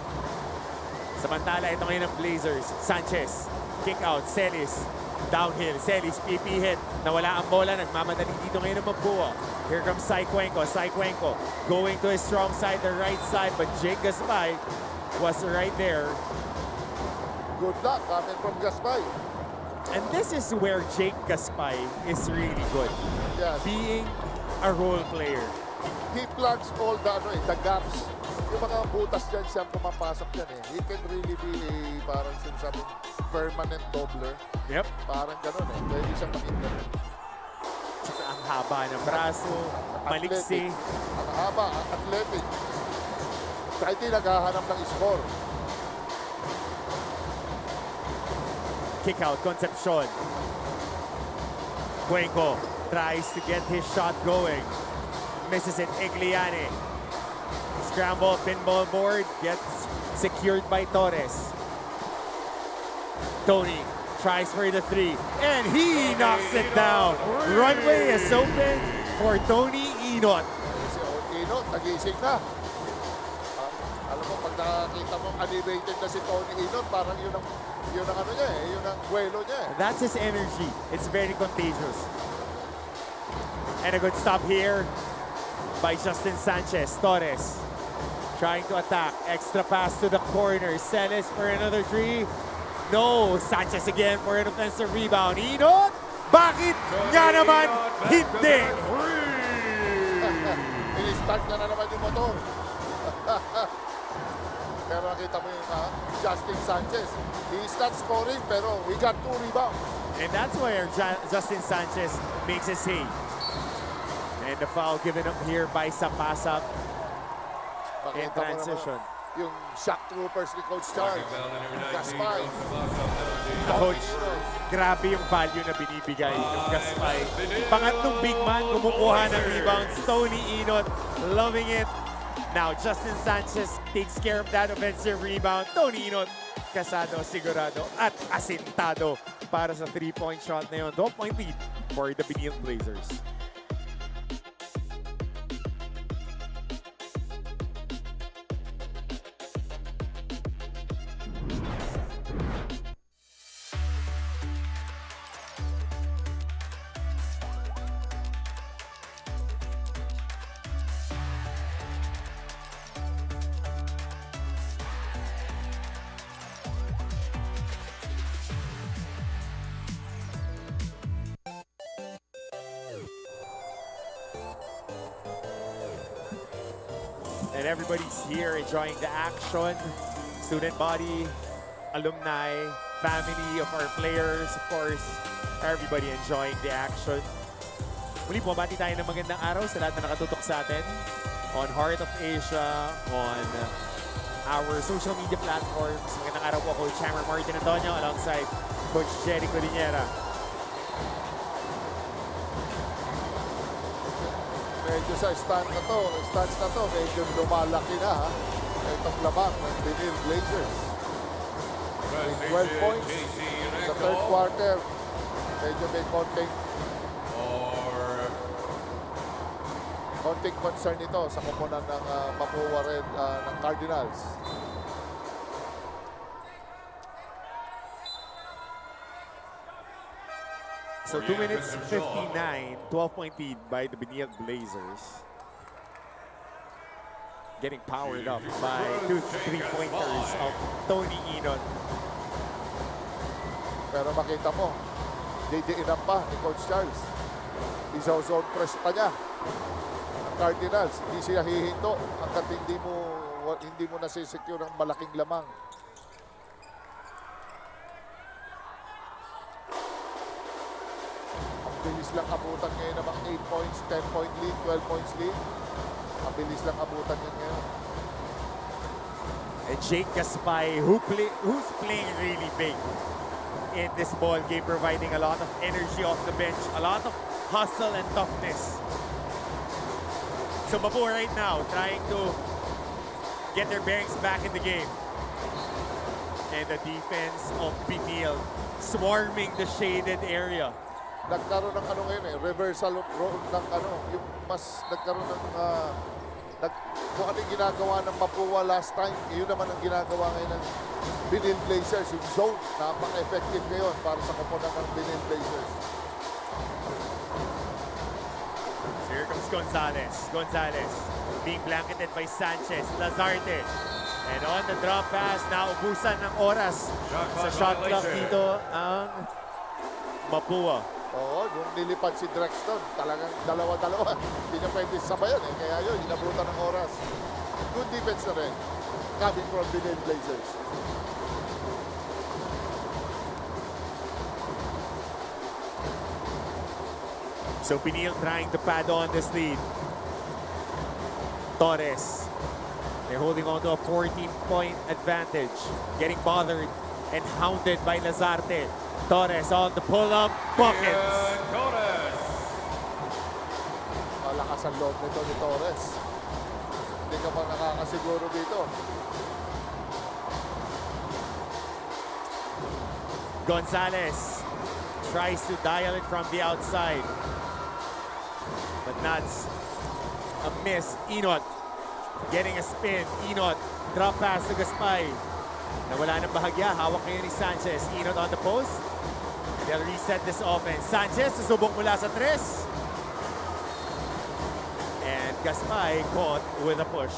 Samantala, ito ngayon ng Blazers. Sanchez, kick out, Celis, downhill, Celis, PP hit. Nawala ang bola, nagmamadali dito ngayon ng Mapua. Here comes Cuenco, going to his strong side, the right side, but Jake Gaspay was right there. Good luck coming from Gaspay. And this is where Jake Gaspay is really good. Yes. Being a role player. He plugs all the gaps. Yung mga butas dyan siya pumapasok dyan eh. He can really be parang sinasabing permanent doubler. Yep. Parang ganun eh. Pwede siyang makita. Tsaka ang haba ng braso, maliksi. Ang haba, athletic. Tsaka hindi naghahanap ng score. Kick out, Concepcion. Cuenco tries to get his shot going. Misses it, Igliane. Scramble, pinball board, gets secured by Torres. Tony tries for the three, and he knocks it down. Runway is open for Tony Inot. Si Inot, nagising na. Alam mo, pag nakakita mo animated na si Tony Inot, parang yun ang ano niya eh, yun ang kwelo niya eh. That's his energy. It's very contagious. And a good stop here by Justin Sanchez. Torres trying to attack. Extra pass to the corner. Celis for another three. No, Sanchez again for an offensive rebound. Inot! Bakit nga naman hindi? I-start na naman yung motor. Pero nakita mo yung Justin Sanchez. He's not scoring pero he got 2 rebounds. And that's where Justin Sanchez makes his hay. And the foul given up here by Sapasap in Pakita mo transition. naman yung shock troopers ni Coach Charles. Gaspay. Coach, grabe yung value na binibigay ng Gaspay. Pangatlong big man, kumukuha ng rebounds. Tony Inot, loving it. Now, Justin Sanchez takes care of that offensive rebound. Tony Inot, kasado, sigurado, at asintado para sa 3-point shot na yun. 12-point lead for the Benilde Blazers. And everybody's here enjoying the action. Student body, alumni, family of our players, of course, everybody enjoying the action. Muli po, bati tayo ng magandang araw sa lahat na nakatutok sa atin on Heart of Asia, on our social media platforms. Magandang araw po, Coach Hammer Martin Antonio alongside Coach Jerry Cordillera. Medyo sa stance na to, medyo lumalaki na ha. Itong labang ng Benilde Blazers. 12 points sa third quarter. Medyo may konting konting concern ito sa koponan ng Mapua Red ng Cardinals. So 2 minutes 59, 12-point lead by the Benilde Blazers. Getting powered up by 2 3-pointers of Tony Inot. Pero makita mo, didiinan pa ni Coach Charles. Iso-zone press pa niya. Ang Cardinals, hindi siya hihinto hanggat hindi mo nasisecure ang malaking lamang. Ang bilis lang abutan ngayon ng mga 8 points, 10-point lead, 12 points lead. Ang bilis lang abutan niya ngayon. And Jake Gaspay, who's playing really big in this ball game, providing a lot of energy off the bench, a lot of hustle and toughness. So Mapua right now trying to get their bearings back in the game. And the defense of Benilde swarming the shaded area. Nagkaroon ng ano ngayon reversal of role ng yung mas nagkaroon ng kung ano yung ginagawa ng Mapua last time, yun naman ang ginagawa ngayon ng Benilde Blazers. Yung zone, napaka-effective ngayon para sa koponan ng Benilde Blazers. So here comes Gonzalez. Gonzalez being blanketed by Sanchez, Lazarte. And on the drop pass, naubusan ng oras sa shot clock dito ang Mapua. Oo, nung nilipad si Drexton, talagang dalawa-dalawa. Hindi niya pwede sabayan kaya yun, inabutan ng oras. Good defense na rin, coming from Benilde Blazers. So Benilde trying to pad on this lead. Torres, they're holding on to a 14-point advantage. Getting bothered and hounded by Lazarte. Torres on the pull-up, buckets. Malakas ang loob nito ni Torres. Hindi ka pa nakakasiguro dito. Gonzalez tries to dial it from the outside. But that's a miss. Inot getting a spin. Inot, drop pass to Gaspay. Nawala ng bahagya. Hawak ngayon ni Sanchez. Inot on the post. They'll reset this offense. Sanchez, susubok mula sa 3. And Gaspay caught with a push.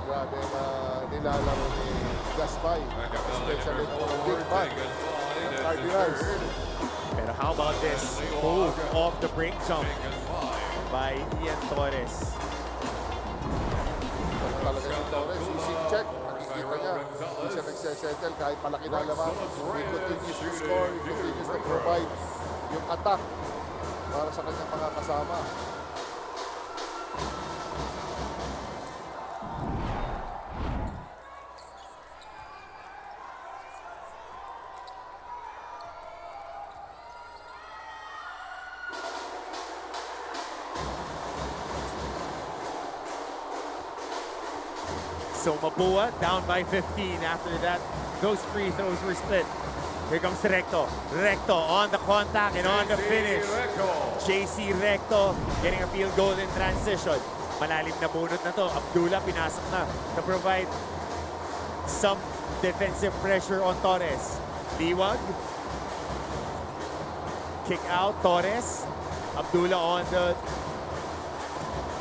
Grabe na nilalaro ni Gaspay. Especially ng big man ng Cardinals. Pero how about this move off the break jump by Ian Torres? Talaga si Torres, easy check. Nakikita niya, hindi siya nagsesettle kahit malaki na lamang. He continues to score, he continues to provide yung attack para sa kanyang mga kasama. So Mapua down by 15. After that, those free throws were split. Here comes Recto. Recto on the contact and on the finish. JC Recto getting a field goal in transition. Malalim na bunot na to. Abdullah pinasok na to provide some defensive pressure on Torres. Liwag. Kick out Torres. Abdullah on the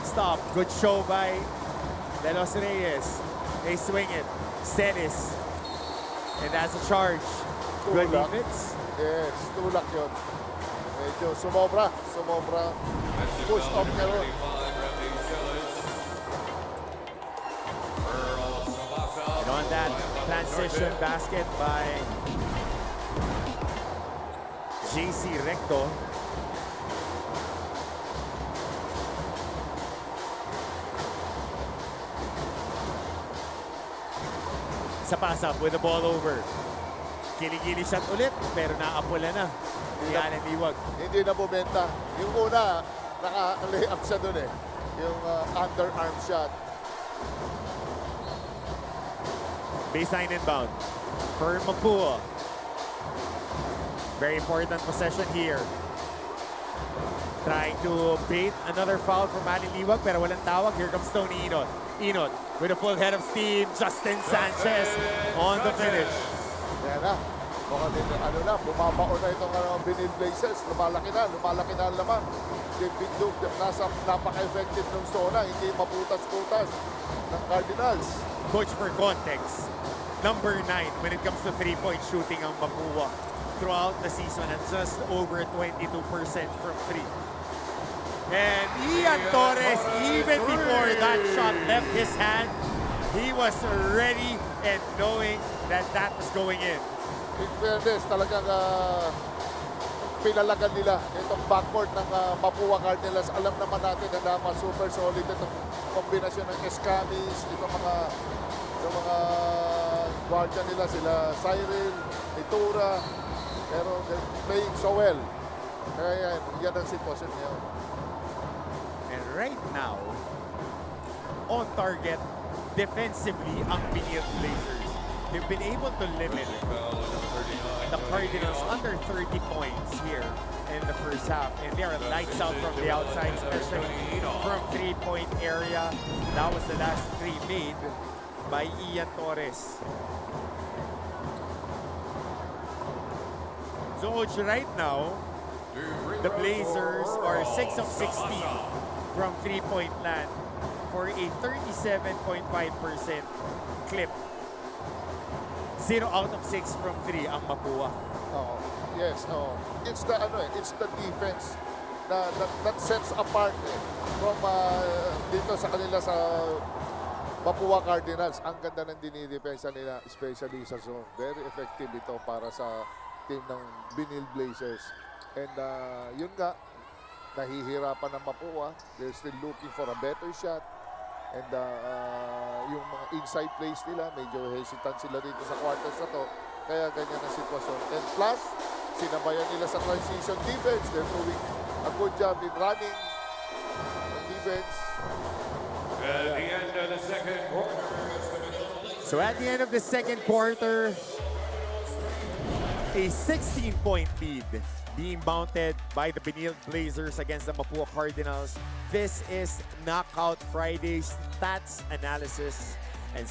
stop. Good show by De Los Reyes. They swing it. Celis. And that's a charge. Good defense. Yes, tulak yun. Medyo sumobra. Push off niya ron. And on that transition basket by JC Recto. Sa pass up with the ball over. Kiligili shot ulit, pero naapula na. Yan ang Liwag. Hindi na bumenta. Yung una, naka-lay up siya dun Yung underarm shot. Baseline inbound for Mapua. Very important possession here. Trying to bait another foul from Manny Liwag pero walang tawag. Here comes Tony Inot. Inot with a full head of steam. Justin Sanchez on the finish. Yan na. Mukhang din, bumabaon na itong Benilde Blazers. Lumalaki na ang laman. Bindog, napaka-effective ng zona. Hindi maputas-putas ng Cardinals. Coach, for context, number 9 when it comes to three-point shooting ang Mapua throughout the season at just over 22% from three. And Ian Torres, even before that shot left his hand, he was ready and knowing that that was going in. In fairness, talagang pinalagan nila itong backcourt ng Mapua Cardinals. Alam naman natin na dapat super solid itong kombinasyon ng Escamis, itong mga guardian nila, sila Cyril, Itura, pero they're playing so well. Kaya yan ang sitwasyon niya. And right now, on target defensively ang Benilde Blazers. They've been able to limit the Cardinals under 30 points here in the first half. And they are lights out from the outside, especially from three-point area. That was the last three made by Ian Torres. So, Coach, right now, the Blazers are 6 of 16 from three-point land for a 37.5% clip. 0 out of 6 from 3 ang Mapua. Yes, it's the defense that sets apart from dito sa kanila sa Mapua Cardinals. Ang ganda ng dinidepensa nila, especially sa zone. Very effective ito para sa team ng Benilde Blazers. And yun nga, nahihirapan ng Mapua. They're still looking for a better shot. And yung mga inside plays nila, medyo hesitant sila dito sa quarters na to. Kaya ganyan ang sitwasyon. And plus, sinabayan nila sa transition defense. They're doing a good job in running the defense. At the end of the second quarter. So at the end of the second quarter, a 16-point lead being mounted by the Benilde Blazers against the Mapua Cardinals. This is Knockout Friday's stats analysis